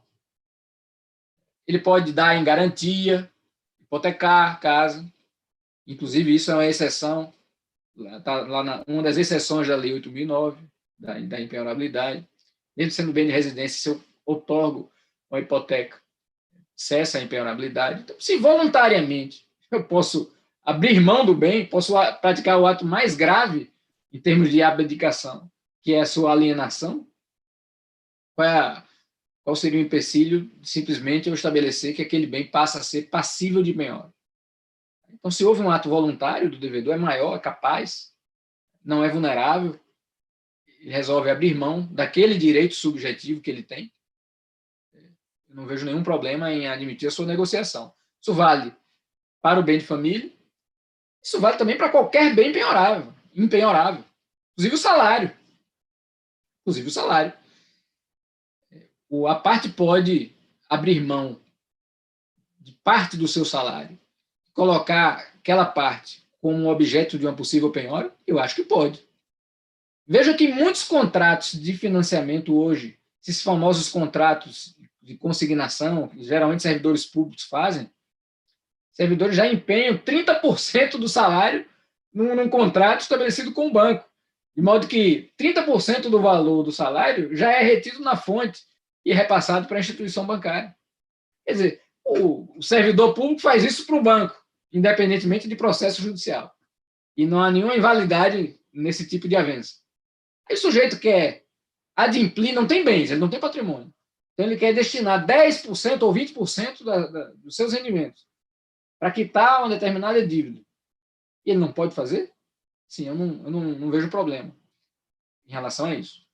ele pode dar em garantia, hipotecar a casa. Inclusive, isso é uma exceção, está lá uma das exceções da Lei 8.009, da impenhorabilidade. Mesmo sendo bem de residência, se eu outorgo uma hipoteca, cessa a impenhorabilidade. Então, se voluntariamente eu posso abrir mão do bem, posso praticar o ato mais grave em termos de abdicação, que é a sua alienação, qual seria o empecilho de simplesmente eu estabelecer que aquele bem passa a ser passível de penhora? Então, se houve um ato voluntário do devedor, é maior, é capaz, não é vulnerável, ele resolve abrir mão daquele direito subjetivo que ele tem, eu não vejo nenhum problema em admitir a sua negociação. Isso vale para o bem de família, isso vale também para qualquer bem impenhorável, inclusive o salário. Inclusive o salário. A parte pode abrir mão de parte do seu salário, colocar aquela parte como objeto de uma possível penhora? Eu acho que pode. Veja que muitos contratos de financiamento hoje, esses famosos contratos de consignação, que geralmente servidores públicos fazem, servidores já empenham 30% do salário num contrato estabelecido com o banco, de modo que 30% do valor do salário já é retido na fonte e repassado para a instituição bancária. Quer dizer, o servidor público faz isso para o banco, independentemente de processo judicial. E não há nenhuma invalidade nesse tipo de avanço. Aí o sujeito quer adimplir, não tem bens, ele não tem patrimônio. Então ele quer destinar 10% ou 20% dos seus rendimentos para quitar uma determinada dívida. E ele não pode fazer? Sim, eu não vejo problema em relação a isso.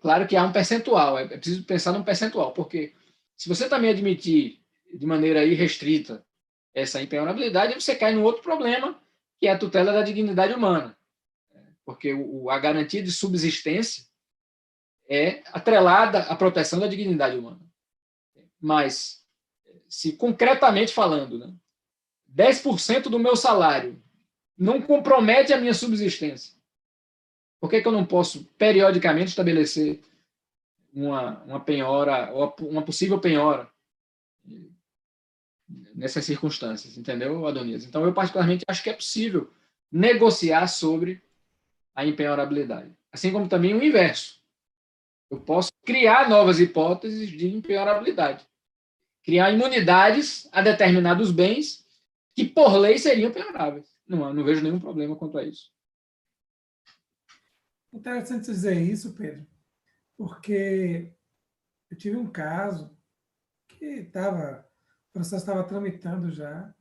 Claro que há um percentual, é preciso pensar num percentual, porque se você também admitir de maneira irrestrita essa impenhorabilidade, você cai num outro problema, que é a tutela da dignidade humana. Porque a garantia de subsistência é atrelada à proteção da dignidade humana. Mas, se concretamente falando, né, 10% do meu salário não compromete a minha subsistência, por que eu não posso, periodicamente, estabelecer uma penhora, ou uma possível penhora nessas circunstâncias, entendeu, Adonias? Então, eu particularmente acho que é possível negociar sobre a impenhorabilidade. Assim como também o inverso. Eu posso criar novas hipóteses de impenhorabilidade. Criar imunidades a determinados bens que, por lei, seriam penhoráveis. Não vejo nenhum problema quanto a isso. Interessante dizer isso, Pedro, porque eu tive um caso que o processo estava tramitando já,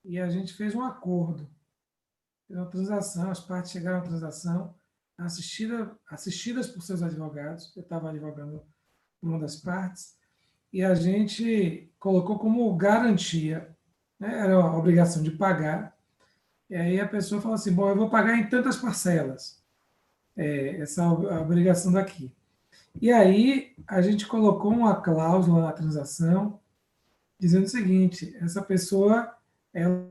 e a gente fez um acordo, uma transação, as partes chegaram à transação, assistidas por seus advogados, eu estava advogando por uma das partes, e a gente colocou como garantia, né, era a obrigação de pagar, e aí a pessoa falou assim, bom, eu vou pagar em tantas parcelas, essa obrigação daqui. E aí a gente colocou uma cláusula na transação dizendo o seguinte: essa pessoa, ela,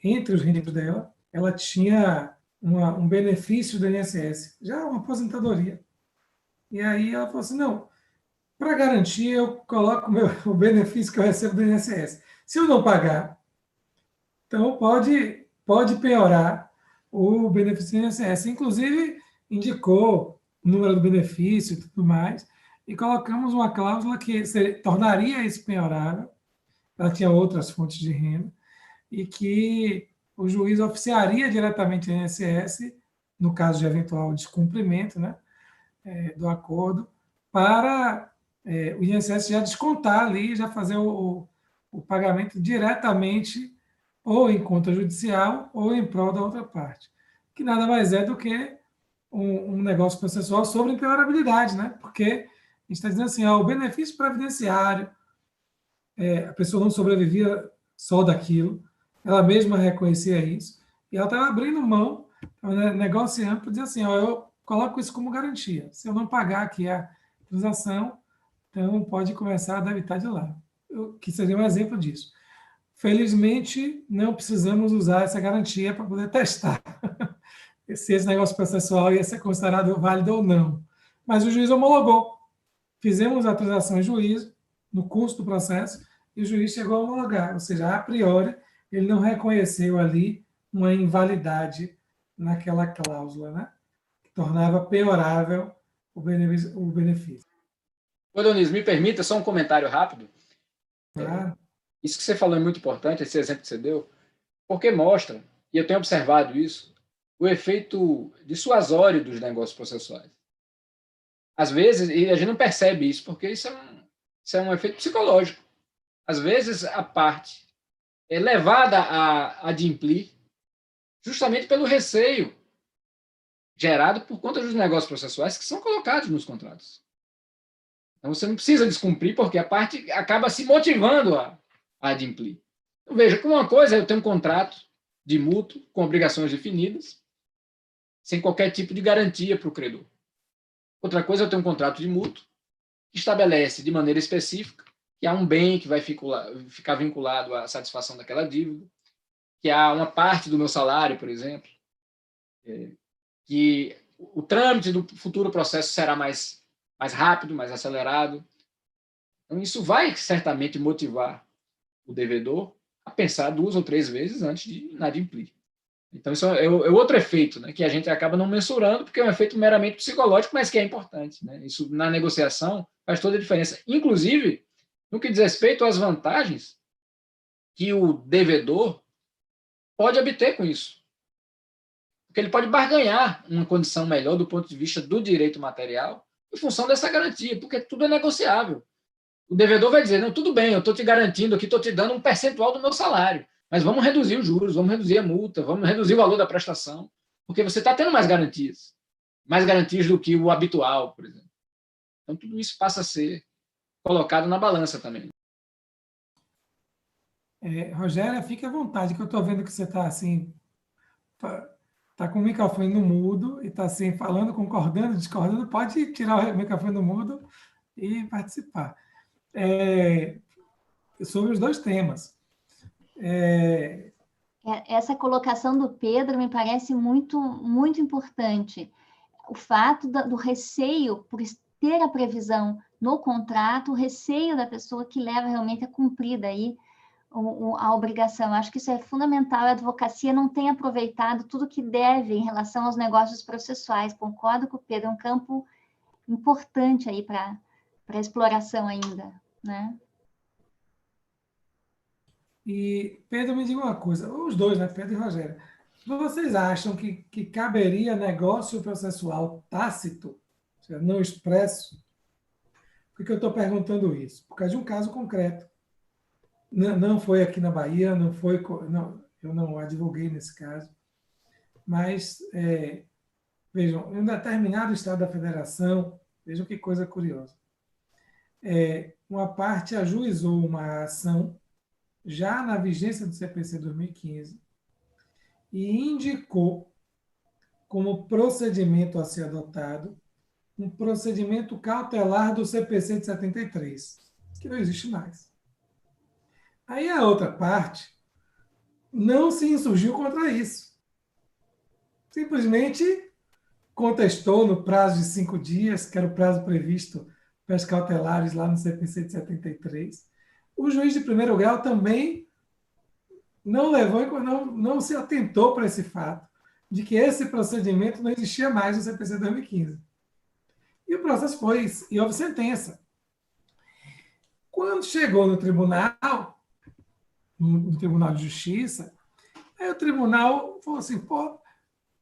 entre os rendimentos dela, ela tinha um benefício do INSS, já uma aposentadoria. E aí ela falou assim: não, para garantir, eu coloco o benefício que eu recebo do INSS. Se eu não pagar, então pode piorar o benefício do INSS. Inclusive, indicou o número do benefício e tudo mais, e colocamos uma cláusula que tornaria isso penhorável. Ela tinha outras fontes de renda, e que o juiz oficiaria diretamente o INSS, no caso de eventual descumprimento, né, do acordo, para o INSS já descontar ali, já fazer o pagamento diretamente ou em conta judicial ou em prol da outra parte, que nada mais é do que um negócio processual sobre impenhorabilidade, né? Porque a gente está dizendo assim, ó, o benefício previdenciário, a pessoa não sobrevivia só daquilo, ela mesma reconhecia isso, e ela estava abrindo mão, negociando para dizer assim, ó, eu coloco isso como garantia. Se eu não pagar aqui a transação, então pode começar a debitar de lá. Que seria um exemplo disso. Felizmente, não precisamos usar essa garantia para poder testar se esse negócio processual ia ser considerado válido ou não. Mas o juiz homologou. Fizemos a transação em juízo, no curso do processo, e o juiz chegou a homologar, ou seja, a priori, ele não reconheceu ali uma invalidade naquela cláusula, né? Que tornava penhorável o benefício. Ô, Dionísio, me permita só um comentário rápido. Claro. Isso que você falou é muito importante, esse exemplo que você deu, porque mostra, e eu tenho observado isso, o efeito dissuasório dos negócios processuais. Às vezes, e a gente não percebe isso, porque isso é um efeito psicológico. Às vezes, a parte é levada a adimplir justamente pelo receio gerado por conta dos negócios processuais que são colocados nos contratos. Então, você não precisa descumprir, porque a parte acaba se motivando a adimplir. Então, veja, que uma coisa é eu ter um contrato de mútuo com obrigações definidas, sem qualquer tipo de garantia para o credor. Outra coisa é eu ter um contrato de mútuo que estabelece de maneira específica que há um bem que vai ficar vinculado à satisfação daquela dívida, que há uma parte do meu salário, por exemplo, que o trâmite do futuro processo será mais rápido, mais acelerado. Então, isso vai certamente motivar o devedor a pensar 2 ou 3 vezes antes de inadimplir. Então, isso é outro efeito, né, que a gente acaba não mensurando, porque é um efeito meramente psicológico, mas que é importante. Né? Isso, na negociação, faz toda a diferença. Inclusive, no que diz respeito às vantagens que o devedor pode obter com isso. Porque ele pode barganhar uma condição melhor do ponto de vista do direito material em função dessa garantia, porque tudo é negociável. O devedor vai dizer, não, tudo bem, eu estou te garantindo aqui, estou te dando um percentual do meu salário, mas vamos reduzir os juros, vamos reduzir a multa, vamos reduzir o valor da prestação, porque você está tendo mais garantias do que o habitual, por exemplo. Então, tudo isso passa a ser colocado na balança também. Rogéria, fique à vontade, que eu estou vendo que você está assim, tá com o microfone no mudo e está assim, falando, concordando, discordando, pode tirar o microfone do mudo e participar. Sobre os dois temas. Essa colocação do Pedro me parece muito, muito importante. O fato do receio por ter a previsão no contrato, o receio da pessoa que leva realmente a cumprir daí a obrigação. Acho que isso é fundamental. A advocacia não tem aproveitado tudo que deve em relação aos negócios processuais. Concordo com o Pedro, é um campo importante aí para exploração ainda, né? E Pedro, me diga uma coisa, os dois, né, Pedro e Rogério, vocês acham que caberia negócio processual tácito, ou seja, não expresso? Por que eu estou perguntando isso? Por causa de um caso concreto. Não foi aqui na Bahia, não foi, não, eu não advoguei nesse caso, mas vejam, em um determinado estado da federação, vejam que coisa curiosa, uma parte ajuizou uma ação já na vigência do CPC 2015 e indicou como procedimento a ser adotado um procedimento cautelar do CPC de 73, que não existe mais. Aí a outra parte não se insurgiu contra isso. Simplesmente contestou no prazo de 5 dias, que era o prazo previsto para as cautelares lá no CPC de 73. O juiz de primeiro grau também não levou, não se atentou para esse fato, de que esse procedimento não existia mais no CPC de 2015. E o processo foi, e houve sentença. Quando chegou no tribunal, no Tribunal de Justiça, aí o tribunal falou assim, pô,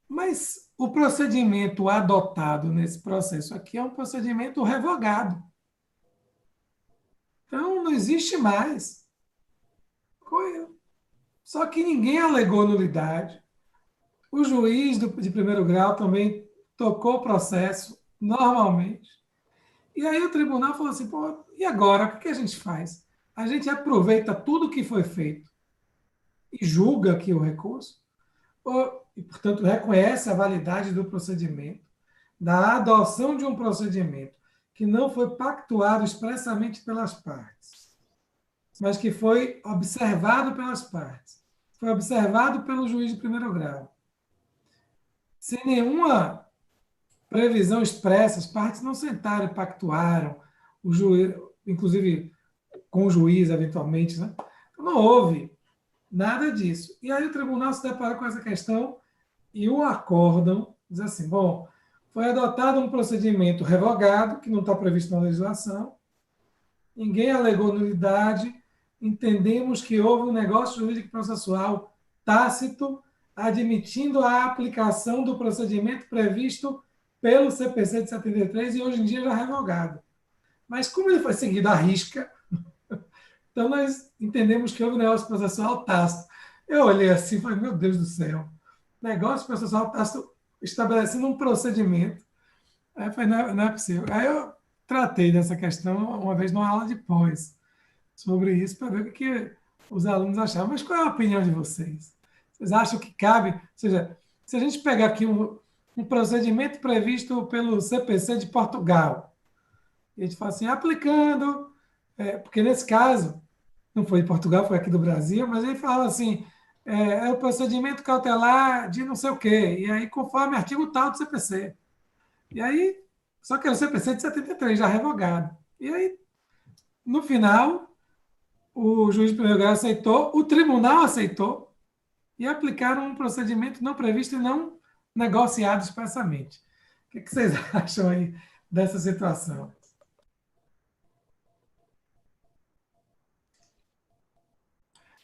mas o procedimento adotado nesse processo aqui é um procedimento revogado. Então, não existe mais. Só que ninguém alegou nulidade. O juiz de primeiro grau também tocou o processo normalmente. E aí o tribunal falou assim, pô, e agora? O que a gente faz? A gente aproveita tudo que foi feito e julga aqui o recurso, e, portanto, reconhece a validade do procedimento, da adoção de um procedimento que não foi pactuado expressamente pelas partes, mas que foi observado pelas partes, foi observado pelo juiz de primeiro grau. Sem nenhuma previsão expressa, as partes não sentaram e pactuaram, o juiz, inclusive com o juiz, eventualmente, né? Não houve nada disso. E aí o tribunal se depara com essa questão e o acórdão diz assim, bom, foi adotado um procedimento revogado, que não está previsto na legislação, ninguém alegou nulidade, entendemos que houve um negócio jurídico processual tácito, admitindo a aplicação do procedimento previsto pelo CPC de 73 e hoje em dia já revogado. Mas como ele foi seguido à risca, então nós entendemos que houve um negócio processual tácito. Eu olhei assim e falei, meu Deus do céu, negócio processual tácito estabelecendo um procedimento. Aí eu falei, não é possível. Aí eu tratei dessa questão uma vez numa aula de pós sobre isso, para ver o que os alunos achavam. Mas qual é a opinião de vocês? Vocês acham que cabe? Ou seja, se a gente pegar aqui um procedimento previsto pelo CPC de Portugal, e a gente fala assim, aplicando, porque nesse caso, não foi de Portugal, foi aqui do Brasil, mas ele fala assim, é o procedimento cautelar de não sei o quê, e aí conforme artigo tal do CPC. E aí, só que era o CPC de 73, já revogado. E aí, no final, o juiz de primeiro grau aceitou, o tribunal aceitou, e aplicaram um procedimento não previsto e não negociado expressamente. O que vocês acham aí dessa situação?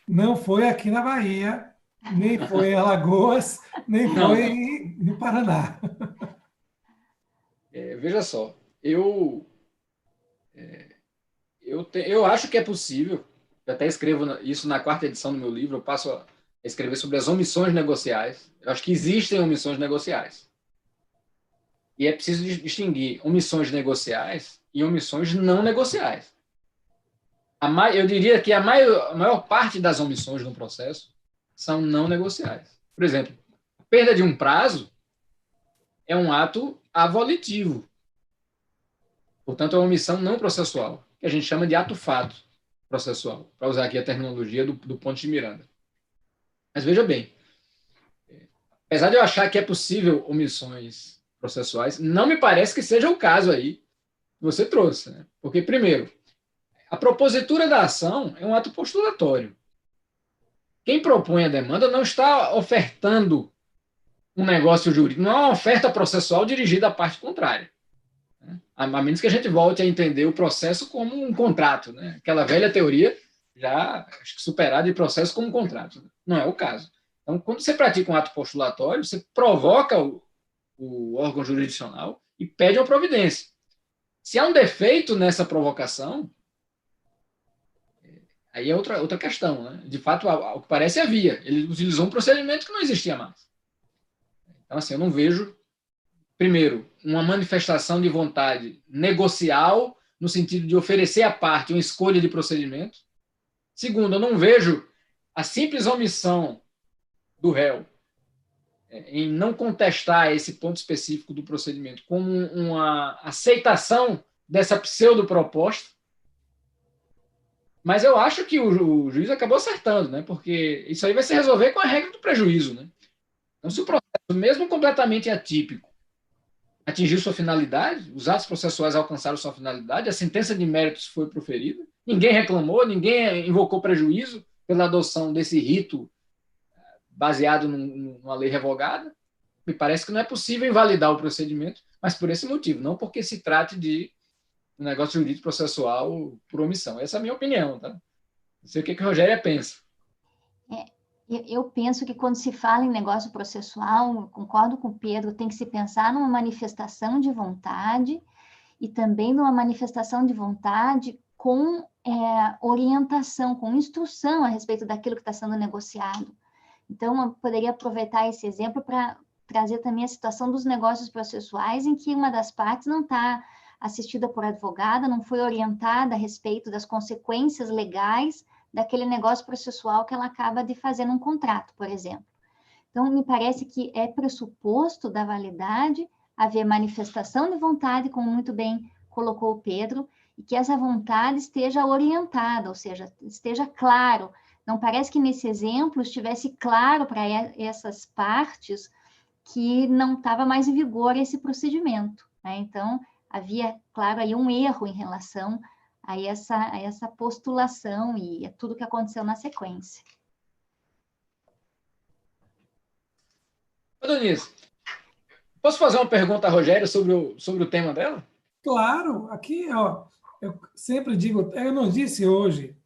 Não foi aqui na Bahia, nem foi em Alagoas, nem foi no Paraná. Veja só, eu acho que é possível, eu até escrevo isso na 4ª edição do meu livro, eu passo a escrever sobre as omissões negociais. Eu acho que existem omissões negociais. E é preciso distinguir omissões negociais e omissões não negociais. Eu diria que a maior parte das omissões no processo são não negociais. Por exemplo, a perda de um prazo é um ato avolitivo. Portanto, é uma omissão não processual, que a gente chama de ato-fato processual, para usar aqui a terminologia do Ponte de Miranda. Mas veja bem, apesar de eu achar que é possível omissões processuais, não me parece que seja o caso aí que você trouxe. Né? Porque, primeiro, a propositura da ação é um ato postulatório. Quem propõe a demanda não está ofertando um negócio jurídico, não é uma oferta processual dirigida à parte contrária. A menos que a gente volte a entender o processo como um contrato. Né? Aquela velha teoria, já acho que superada, de processo como um contrato. Não é o caso. Então, quando você pratica um ato postulatório, você provoca o órgão jurisdicional e pede uma providência. Se há um defeito nessa provocação, aí é outra questão. Né? De fato, ao que parece, havia. Ele utilizou um procedimento que não existia mais. Então, assim, eu não vejo, primeiro, uma manifestação de vontade negocial, no sentido de oferecer à parte uma escolha de procedimento. Segundo, eu não vejo a simples omissão do réu em não contestar esse ponto específico do procedimento como uma aceitação dessa pseudo-proposta, mas eu acho que o juiz acabou acertando, né? Porque isso aí vai se resolver com a regra do prejuízo, né? Então, se o processo, mesmo completamente atípico, atingiu sua finalidade, os atos processuais alcançaram sua finalidade, a sentença de méritos foi proferida, ninguém reclamou, ninguém invocou prejuízo pela adoção desse rito baseado numa lei revogada, me parece que não é possível invalidar o procedimento, mas por esse motivo, não porque se trate de um negócio jurídico processual por omissão. Essa é a minha opinião, tá? Não sei o que a Rogéria pensa. Eu penso que quando se fala em negócio processual, concordo com o Pedro, tem que se pensar numa manifestação de vontade e também numa manifestação de vontade com orientação, com instrução a respeito daquilo que está sendo negociado. Então, eu poderia aproveitar esse exemplo para trazer também a situação dos negócios processuais em que uma das partes não está assistida por advogada, não foi orientada a respeito das consequências legais daquele negócio processual que ela acaba de fazer num contrato, por exemplo. Então, me parece que é pressuposto da validade haver manifestação de vontade, como muito bem colocou o Pedro, e que essa vontade esteja orientada, ou seja, esteja claro. Não parece que nesse exemplo estivesse claro para essas partes que não estava mais em vigor esse procedimento, né? Então, havia, claro, aí um erro em relação a essa postulação e a tudo que aconteceu na sequência. Denise, posso fazer uma pergunta a Rogério sobre o tema dela? Claro, aqui, ó, eu sempre digo, eu não disse hoje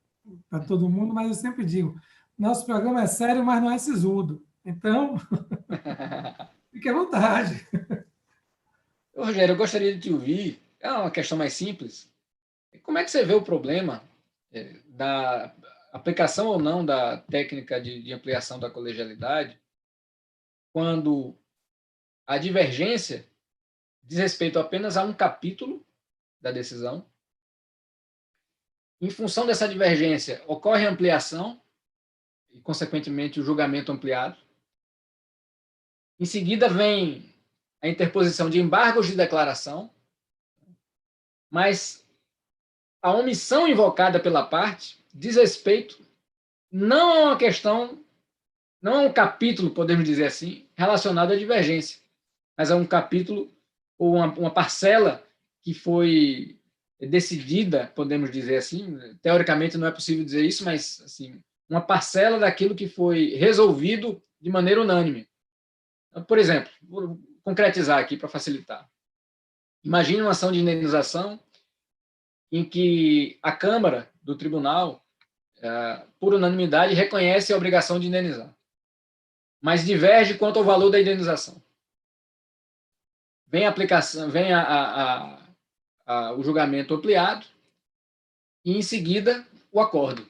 para todo mundo, mas eu sempre digo, nosso programa é sério, mas não é sisudo. Então, fique à vontade. Rogério, eu gostaria de te ouvir. É uma questão mais simples. Como é que você vê o problema da aplicação ou não da técnica de ampliação da colegialidade quando a divergência diz respeito apenas a um capítulo da decisão? Em função dessa divergência, ocorre a ampliação e, consequentemente, o julgamento ampliado. Em seguida, vem a interposição de embargos de declaração, mas a omissão invocada pela parte diz respeito não a uma questão, não a um capítulo, podemos dizer assim, relacionado à divergência, mas a um capítulo ou uma parcela que foi decidida, podemos dizer assim, teoricamente não é possível dizer isso, mas assim, uma parcela daquilo que foi resolvido de maneira unânime. Por exemplo, vou concretizar aqui para facilitar. Imagine uma ação de indenização em que a Câmara do Tribunal, por unanimidade, reconhece a obrigação de indenizar, mas diverge quanto ao valor da indenização. Vem a aplicação, vem o julgamento ampliado e, em seguida, o acordo.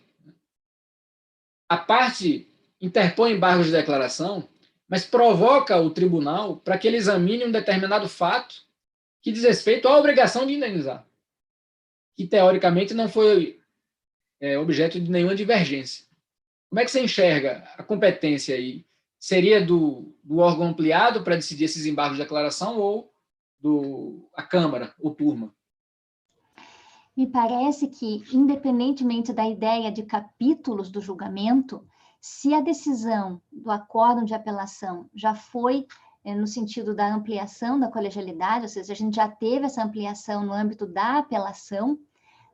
A parte interpõe embargos de declaração, mas provoca o tribunal para que ele examine um determinado fato que diz respeito à obrigação de indenizar, que, teoricamente, não foi objeto de nenhuma divergência. Como é que você enxerga a competência aí? Seria do órgão ampliado para decidir esses embargos de declaração ou a Câmara, ou turma? Me parece que, independentemente da ideia de capítulos do julgamento, se a decisão do acórdão de apelação já foi no sentido da ampliação da colegialidade, ou seja, a gente já teve essa ampliação no âmbito da apelação,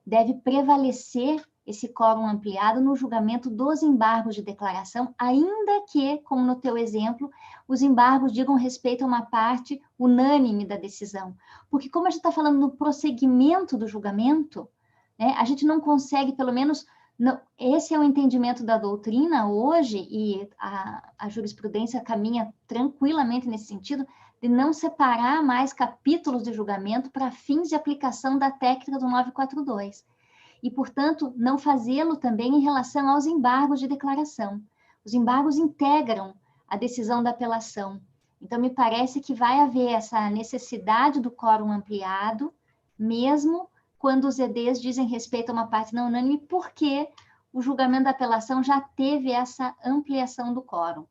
deve prevalecer esse quórum ampliado no julgamento dos embargos de declaração, ainda que, como no teu exemplo, os embargos digam respeito a uma parte unânime da decisão. Porque como a gente está falando no prosseguimento do julgamento, né, a gente não consegue, pelo menos, não, esse é o entendimento da doutrina hoje, e a jurisprudência caminha tranquilamente nesse sentido, de não separar mais capítulos de julgamento para fins de aplicação da técnica do 942. E, portanto, não fazê-lo também em relação aos embargos de declaração. Os embargos integram a decisão da apelação. Então, me parece que vai haver essa necessidade do quórum ampliado, mesmo quando os EDs dizem respeito a uma parte não unânime, porque o julgamento da apelação já teve essa ampliação do quórum.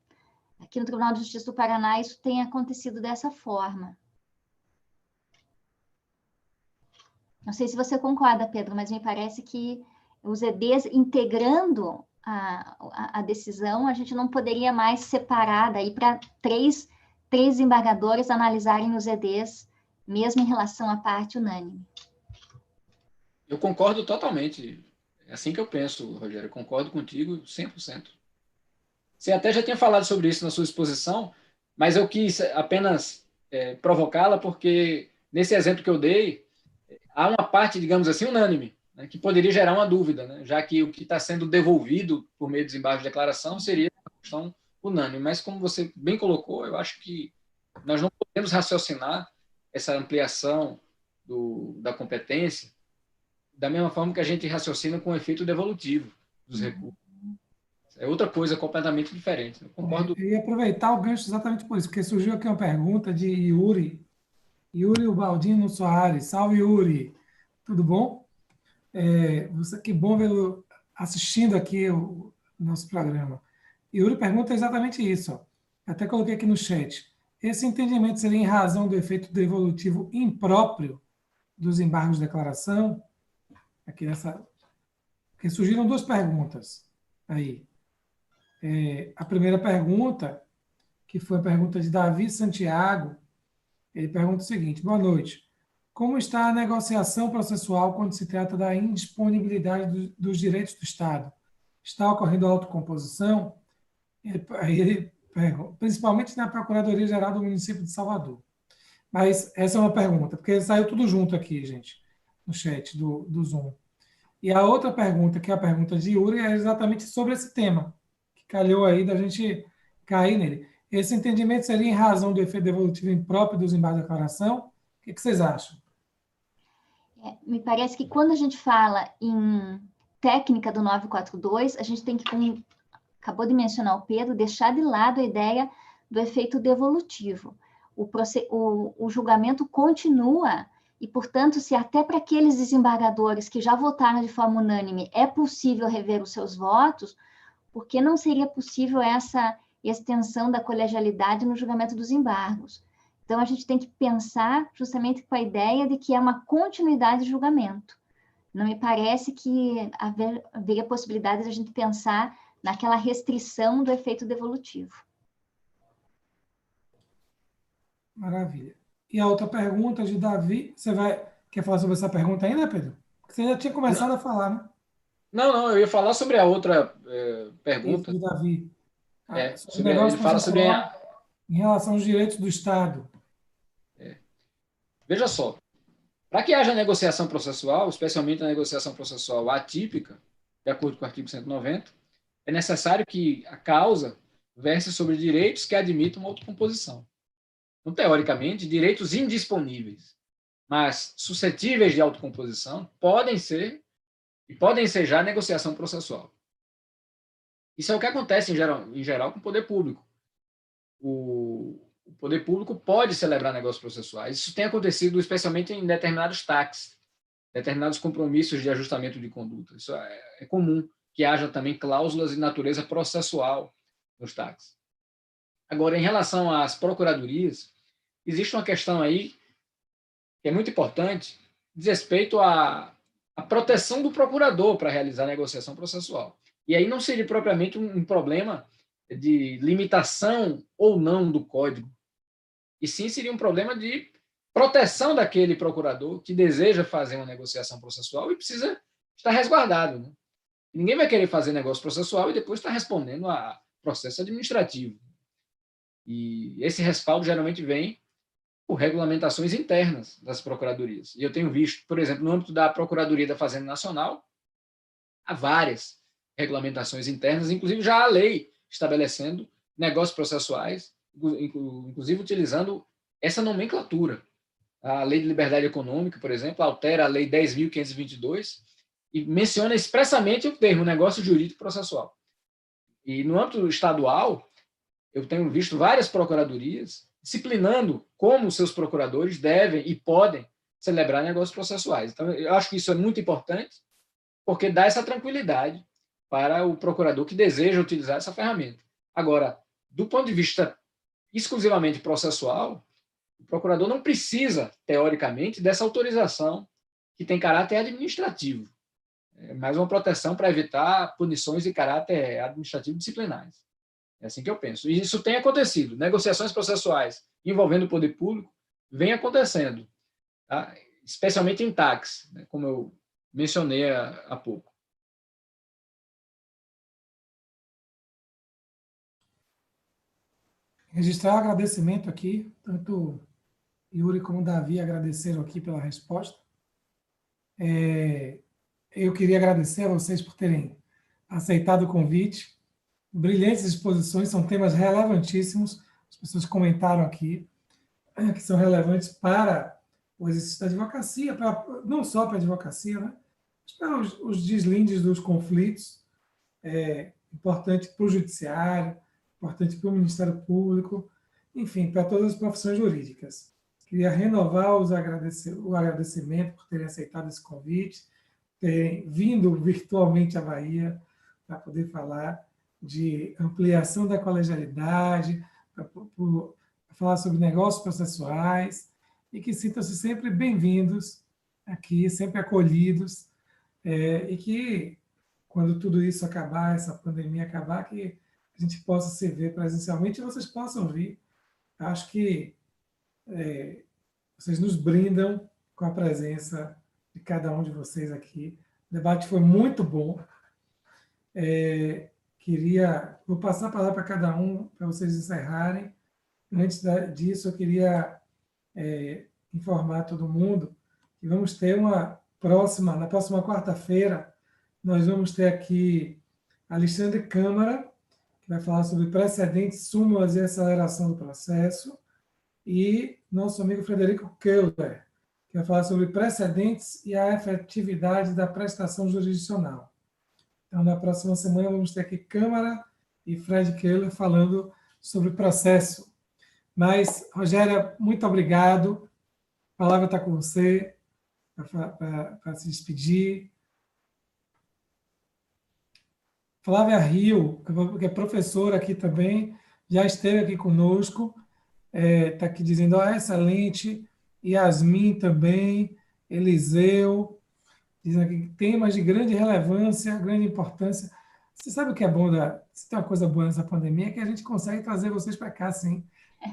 Aqui no Tribunal de Justiça do Paraná, isso tem acontecido dessa forma. Não sei se você concorda, Pedro, mas me parece que os EDs integrando a decisão, a gente não poderia mais separar daí para três desembargadores analisarem os EDs, mesmo em relação à parte unânime. Eu concordo totalmente. É assim que eu penso, Rogério. Eu concordo contigo 100%. Você até já tinha falado sobre isso na sua exposição, mas eu quis apenas provocá-la porque, nesse exemplo que eu dei, há uma parte, digamos assim, unânime, né, que poderia gerar uma dúvida, né, já que o que está sendo devolvido por meio do desembargo de declaração seria uma questão unânime. Mas, como você bem colocou, eu acho que nós não podemos raciocinar essa ampliação da competência da mesma forma que a gente raciocina com o efeito devolutivo dos recursos. É outra coisa completamente diferente. Eu concordo. Eu ia aproveitar o gancho exatamente por isso, porque surgiu aqui uma pergunta de Yuri Ubaldino Soares. Salve, Yuri! Tudo bom? Que bom vê-lo assistindo aqui o nosso programa. Yuri pergunta exatamente isso. Ó. Até coloquei aqui no chat. Esse entendimento seria em razão do efeito devolutivo impróprio dos embargos de declaração? Aqui porque surgiram duas perguntas aí. A primeira pergunta, que foi a pergunta de Davi Santiago, ele pergunta o seguinte: boa noite. Como está a negociação processual quando se trata da indisponibilidade dos direitos do Estado? Está ocorrendo autocomposição? Aí ele pergunta, principalmente na Procuradoria-Geral do município de Salvador. Mas essa é uma pergunta, porque saiu tudo junto aqui, gente, no chat do Zoom. E a outra pergunta, que é a pergunta de Yuri, é exatamente sobre esse tema, que calhou aí da gente cair nele. Esse entendimento seria em razão do efeito devolutivo impróprio dos embargos de declaração? O que vocês acham? Me parece que quando a gente fala em técnica do 942, a gente tem que, como acabou de mencionar o Pedro, deixar de lado a ideia do efeito devolutivo. O julgamento continua e, portanto, se até para aqueles desembargadores que já votaram de forma unânime é possível rever os seus votos, por que não seria possível essa extensão da colegialidade no julgamento dos embargos? Então, a gente tem que pensar justamente com a ideia de que é uma continuidade de julgamento. Não me parece que haveria possibilidade de a gente pensar naquela restrição do efeito devolutivo. Maravilha. E a outra pergunta de Davi, quer falar sobre essa pergunta ainda, Pedro? Porque você já tinha começado a falar, né? Não, eu ia falar sobre a outra Isso, pergunta. de Davi. Ele fala sobre em relação aos direitos do Estado. Veja só, para que haja negociação processual, especialmente a negociação processual atípica, de acordo com o artigo 190, é necessário que a causa verse sobre direitos que admitam uma autocomposição. Então, teoricamente, direitos indisponíveis, mas suscetíveis de autocomposição, podem ser já negociação processual. Isso é o que acontece em geral com o poder público. O poder público pode celebrar negócios processuais. Isso tem acontecido especialmente em determinados TACs, determinados compromissos de ajustamento de conduta. Isso é comum que haja também cláusulas de natureza processual nos TACs. Agora, em relação às procuradorias, existe uma questão aí que é muito importante, diz respeito à proteção do procurador para realizar a negociação processual. E aí não seria propriamente um problema de limitação ou não do código, e sim seria um problema de proteção daquele procurador que deseja fazer uma negociação processual e precisa estar resguardado. Né? Ninguém vai querer fazer negócio processual e depois estar respondendo a processo administrativo. E esse respaldo geralmente vem por regulamentações internas das procuradorias. E eu tenho visto, por exemplo, no âmbito da Procuradoria da Fazenda Nacional, há várias regulamentações internas, inclusive já há lei estabelecendo negócios processuais, inclusive utilizando essa nomenclatura. A Lei de Liberdade Econômica, por exemplo, altera a Lei 10.522 e menciona expressamente o termo negócio jurídico processual. E no âmbito estadual, eu tenho visto várias procuradorias disciplinando como seus procuradores devem e podem celebrar negócios processuais. Então, eu acho que isso é muito importante, porque dá essa tranquilidade para o procurador que deseja utilizar essa ferramenta. Agora, do ponto de vista exclusivamente processual, o procurador não precisa, teoricamente, dessa autorização que tem caráter administrativo. É mais uma proteção para evitar punições de caráter administrativo disciplinares. É assim que eu penso. E isso tem acontecido. Negociações processuais envolvendo o poder público vem acontecendo, tá? Especialmente em TACs, né, como eu mencionei há pouco. Registrar o agradecimento aqui, tanto Yuri como Davi agradeceram aqui pela resposta. Eu queria agradecer a vocês por terem aceitado o convite. Brilhantes exposições, são temas relevantíssimos, as pessoas comentaram aqui, que são relevantes para o exercício da advocacia, não só para a advocacia, né? Mas para os deslindes dos conflitos, importante para o judiciário, importante para o Ministério Público, enfim, para todas as profissões jurídicas. Queria renovar o agradecimento por terem aceitado esse convite, terem vindo virtualmente à Bahia para poder falar de ampliação da colegialidade, para falar sobre negócios processuais, e que sintam-se sempre bem-vindos aqui, sempre acolhidos, e que, quando tudo isso acabar, essa pandemia acabar, que a gente possa se ver presencialmente e vocês possam vir. Acho que vocês nos brindam com a presença de cada um de vocês aqui. O debate foi muito bom. Vou passar a palavra para cada um, para vocês encerrarem. Antes disso, eu queria informar todo mundo que vamos ter na próxima quarta-feira, nós vamos ter aqui Alexandre Câmara, que vai falar sobre precedentes, súmulas e aceleração do processo, e nosso amigo Frederico Keuler, que vai falar sobre precedentes e a efetividade da prestação jurisdicional. Então, na próxima semana, vamos ter aqui Câmara e Fred Keuler falando sobre processo. Mas, Rogéria, muito obrigado. A palavra está com você para se despedir. Flávia Rio, que é professora aqui também, já esteve aqui conosco, está aqui dizendo, excelente, Yasmin também, Eliseu, dizendo aqui temas de grande relevância, grande importância. Você sabe o que é bom, se tem uma coisa boa nessa pandemia, é que a gente consegue trazer vocês para cá, sim.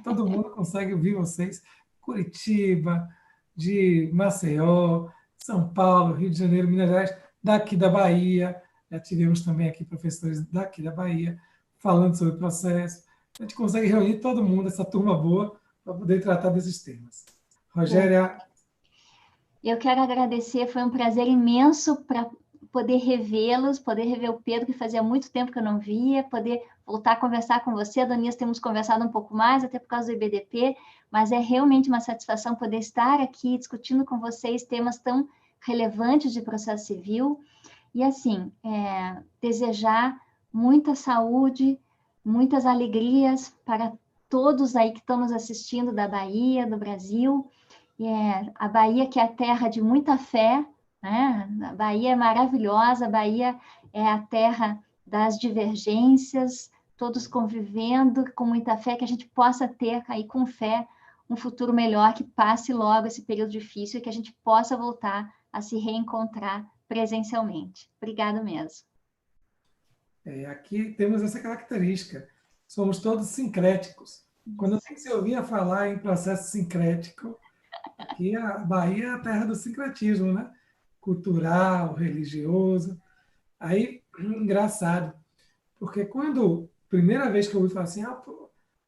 Todo mundo consegue ouvir vocês. Curitiba, de Maceió, São Paulo, Rio de Janeiro, Minas Gerais, daqui da Bahia. Já tivemos também aqui professores daqui da Bahia falando sobre o processo. A gente consegue reunir todo mundo, essa turma boa, para poder tratar desses temas. Rogéria. Eu quero agradecer, foi um prazer imenso para poder revê-los, poder rever o Pedro, que fazia muito tempo que eu não via, poder voltar a conversar com você. Adonias, temos conversado um pouco mais, até por causa do IBDP, mas é realmente uma satisfação poder estar aqui discutindo com vocês temas tão relevantes de processo civil. E, assim, desejar muita saúde, muitas alegrias para todos aí que estão nos assistindo da Bahia, do Brasil. A Bahia, que é a terra de muita fé, né? A Bahia é maravilhosa, a Bahia é a terra das divergências, todos convivendo com muita fé, que a gente possa ter aí com fé um futuro melhor, que passe logo esse período difícil e que a gente possa voltar a se reencontrar presencialmente. Obrigada mesmo. Aqui temos essa característica, somos todos sincréticos. Quando se ouvia falar em processo sincrético, aqui a Bahia é a terra do sincretismo, né? Cultural, religioso. Aí, engraçado, porque primeira vez que eu ouvi falar assim,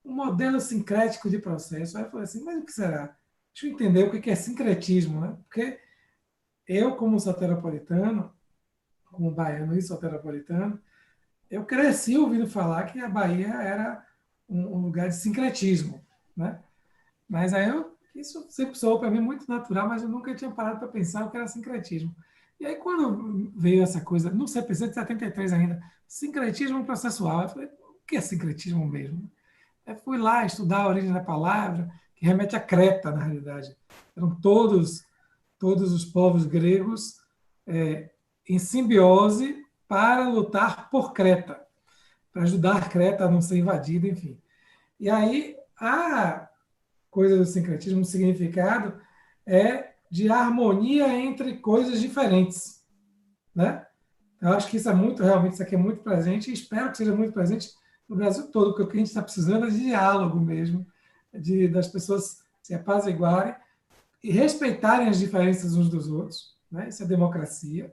um modelo sincrético de processo, aí eu falei assim, mas o que será? Deixa eu entender o que é sincretismo, né? Porque eu, como soteropolitano, como baiano e soteropolitano, eu cresci ouvindo falar que a Bahia era um lugar de sincretismo, né? Mas aí isso sempre soou para mim muito natural, mas eu nunca tinha parado para pensar o que era sincretismo. E aí, quando veio essa coisa, no CPC de 73 ainda, sincretismo processual, eu falei, o que é sincretismo mesmo? Eu fui lá estudar a origem da palavra, que remete a Creta, na realidade. Eram todos os povos gregos em simbiose para lutar por Creta, para ajudar Creta a não ser invadida, enfim. E aí, a coisa do sincretismo, o significado é de harmonia entre coisas diferentes, né? Eu acho que isso é muito, realmente, isso aqui é muito presente e espero que seja muito presente no Brasil todo, porque o que a gente está precisando é de diálogo mesmo, das pessoas se apaziguarem e respeitarem as diferenças uns dos outros, né? Isso é democracia,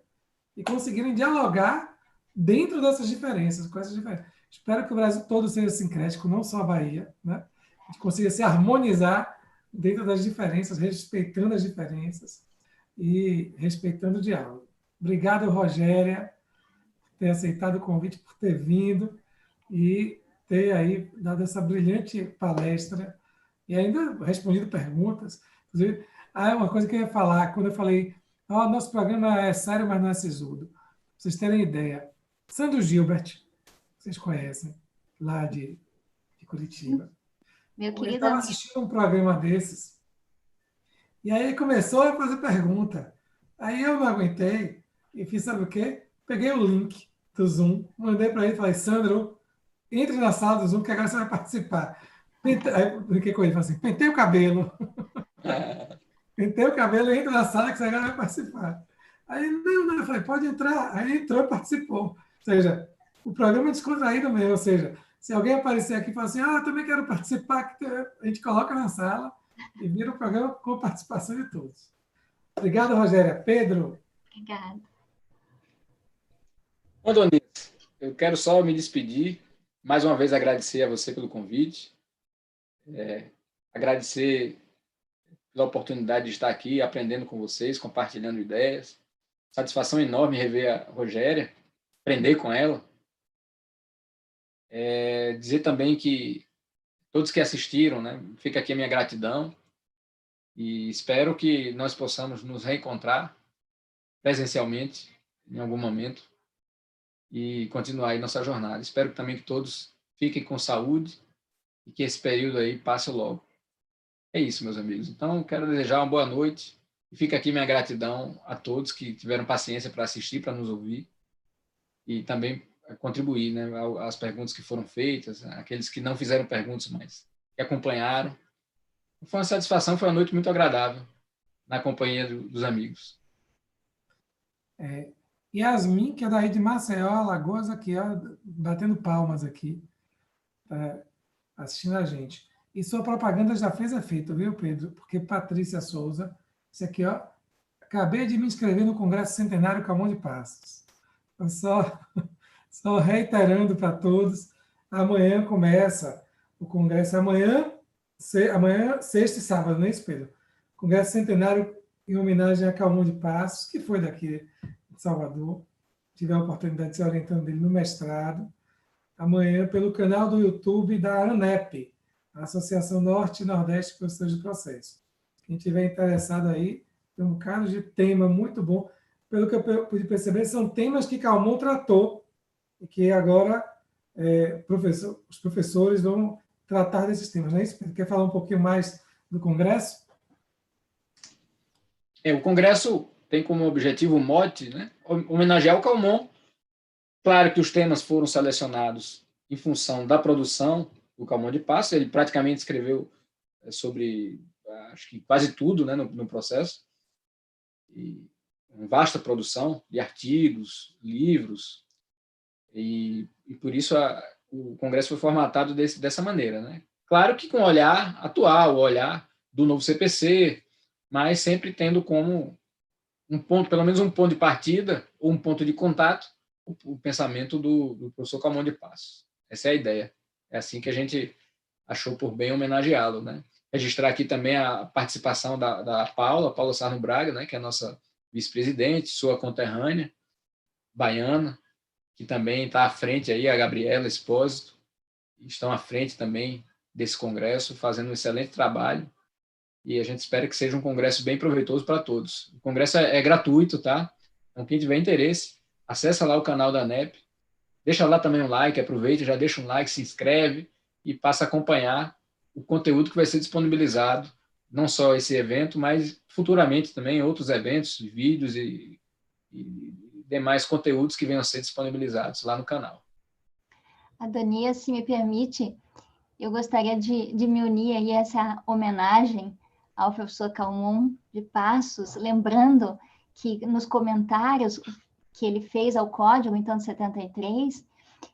e conseguirem dialogar dentro dessas diferenças, com essas diferenças. Espero que o Brasil todo seja sincrético, não só a Bahia, né? A gente consiga se harmonizar dentro das diferenças, respeitando as diferenças e respeitando o diálogo. Obrigado, Rogéria, por ter aceitado o convite, por ter vindo e ter aí dado essa brilhante palestra e ainda respondido perguntas. Inclusive, uma coisa que eu ia falar, quando eu falei, nosso programa é sério, mas não é sisudo. Pra vocês terem ideia, Sandro Gilbert, vocês conhecem, lá de Curitiba, Meu ele querido estava amigo. assistindo um programa desses, e aí ele começou a fazer pergunta. Aí eu não aguentei e fiz, sabe o quê? Peguei o link do Zoom, mandei para ele e falei, Sandro, entre na sala do Zoom que agora você vai participar. Aí eu brinquei com ele, falei assim, pentei o cabelo. Pentei o cabelo e entra na sala que você agora vai participar. Aí, não, eu falei, pode entrar. Aí ele entrou e participou. Ou seja, o programa é descontraído mesmo. Ou seja, se alguém aparecer aqui e falar assim, eu também quero participar, a gente coloca na sala e vira o programa com a participação de todos. Obrigado, Rogéria. Pedro? Obrigada. Bom, Doniz, eu quero só me despedir, mais uma vez agradecer a você pelo convite, agradecer pela oportunidade de estar aqui aprendendo com vocês, compartilhando ideias. Satisfação enorme rever a Rogéria, aprender com ela. Dizer também que todos que assistiram, né, fica aqui a minha gratidão e espero que nós possamos nos reencontrar presencialmente em algum momento e continuar aí nossa jornada. Espero também que todos fiquem com saúde e que esse período aí passe logo. É isso, meus amigos. Então, quero desejar uma boa noite e fica aqui minha gratidão a todos que tiveram paciência para assistir, para nos ouvir e também contribuir, né, às perguntas que foram feitas, aqueles que não fizeram perguntas, mas que acompanharam. Foi uma satisfação, foi uma noite muito agradável na companhia dos amigos. Yasmin, que é daí de Maceió, Alagoas, aqui, ó, batendo palmas aqui, assistindo a gente. E sua propaganda já fez efeito, viu, Pedro? Porque Patrícia Souza, isso aqui, ó, acabei de me inscrever no Congresso Centenário Camão de Passos. Então, só reiterando para todos, amanhã começa o Congresso, amanhã, sexta e sábado, não é isso, Pedro? Congresso Centenário em homenagem a Camão de Passos, que foi daqui de Salvador, tive a oportunidade de ser orientando dele no mestrado, amanhã pelo canal do YouTube da ANEP, a Associação Norte e Nordeste de Professores de Processo. Quem tiver interessado aí, tem um bocado de tema muito bom. Pelo que eu pude perceber, são temas que Calmon tratou e que agora os professores vão tratar desses temas. Não é isso? Quer falar um pouquinho mais do Congresso? O Congresso tem como objetivo o mote, né, homenagear o Calmon. Claro que os temas foram selecionados em função da produção do Calmon de Passos. Ele praticamente escreveu sobre, acho que quase tudo, né, no processo. E uma vasta produção de artigos, livros, e por isso o Congresso foi formatado dessa maneira, né? Claro que com o olhar atual, o olhar do novo CPC, mas sempre tendo como um ponto, pelo menos um ponto de partida ou um ponto de contato, o pensamento do professor Calmon de Passos. Essa é a ideia. É assim que a gente achou por bem homenageá-lo, né? Registrar aqui também a participação da Paula Sarno Braga, né, que é a nossa vice-presidente, sua conterrânea, baiana, que também está à frente aí, a Gabriela Espósito, estão à frente também desse congresso, fazendo um excelente trabalho, e a gente espera que seja um congresso bem proveitoso para todos. O congresso é gratuito, tá? Então, quem tiver interesse, acessa lá o canal da ANEP, deixa lá também um like, aproveita, já deixa um like, se inscreve e passa a acompanhar o conteúdo que vai ser disponibilizado, não só esse evento, mas futuramente também outros eventos, vídeos e demais conteúdos que venham a ser disponibilizados lá no canal. Adonias, se me permite, Eu gostaria de me unir aí a essa homenagem ao professor Calmon de Passos, lembrando que nos comentários que ele fez ao Código, então, de 73,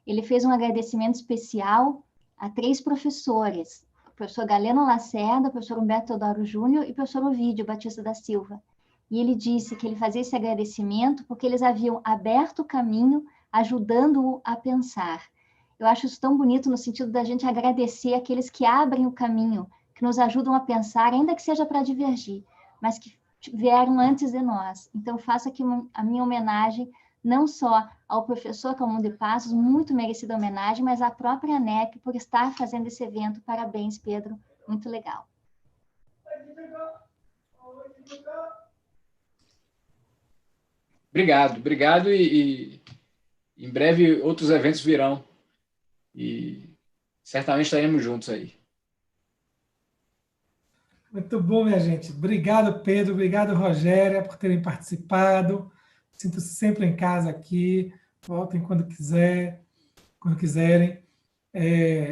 ele fez um agradecimento especial a 3 professores, o professor Galeno Lacerda, o professor Humberto Teodoro Júnior e o professor Ovídio Batista da Silva. E ele disse que ele fazia esse agradecimento porque eles haviam aberto o caminho, ajudando-o a pensar. Eu acho isso tão bonito no sentido da gente agradecer aqueles que abrem o caminho, que nos ajudam a pensar, ainda que seja para divergir, mas que vieram antes de nós. Então, faço aqui a minha homenagem, não só ao professor Calmon de Passos, muito merecida homenagem, mas à própria ANEP por estar fazendo esse evento. Parabéns, Pedro, muito legal. Obrigado e em breve outros eventos virão e certamente estaremos juntos aí. Muito bom, minha gente. Obrigado, Pedro. Obrigado, Rogéria, por terem participado. Sinto-se sempre em casa aqui. Voltem quando quiserem.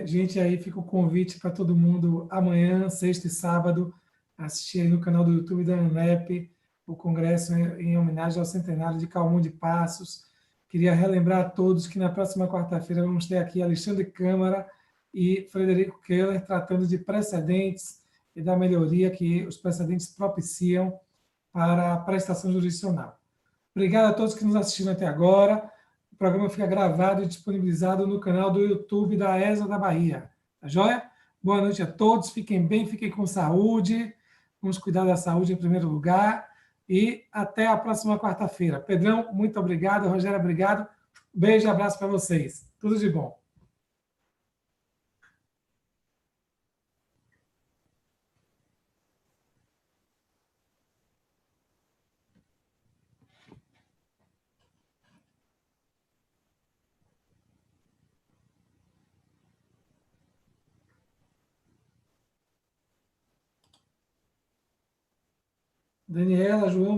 Gente, aí fica o convite para todo mundo amanhã, sexta e sábado, assistir aí no canal do YouTube da ANEP o congresso em homenagem ao centenário de Calmon de Passos. Queria relembrar a todos que na próxima quarta-feira vamos ter aqui Alexandre Câmara e Frederico Keller tratando de precedentes e da melhoria que os precedentes propiciam para a prestação jurisdicional. Obrigado a todos que nos assistiram até agora. O programa fica gravado e disponibilizado no canal do YouTube da ESA da Bahia. Tá joia? Boa noite a todos. Fiquem bem, fiquem com saúde. Vamos cuidar da saúde em primeiro lugar. E até a próxima quarta-feira. Pedrão, muito obrigado. Rogério, obrigado. Beijo e abraço para vocês. Tudo de bom. Daniela, João.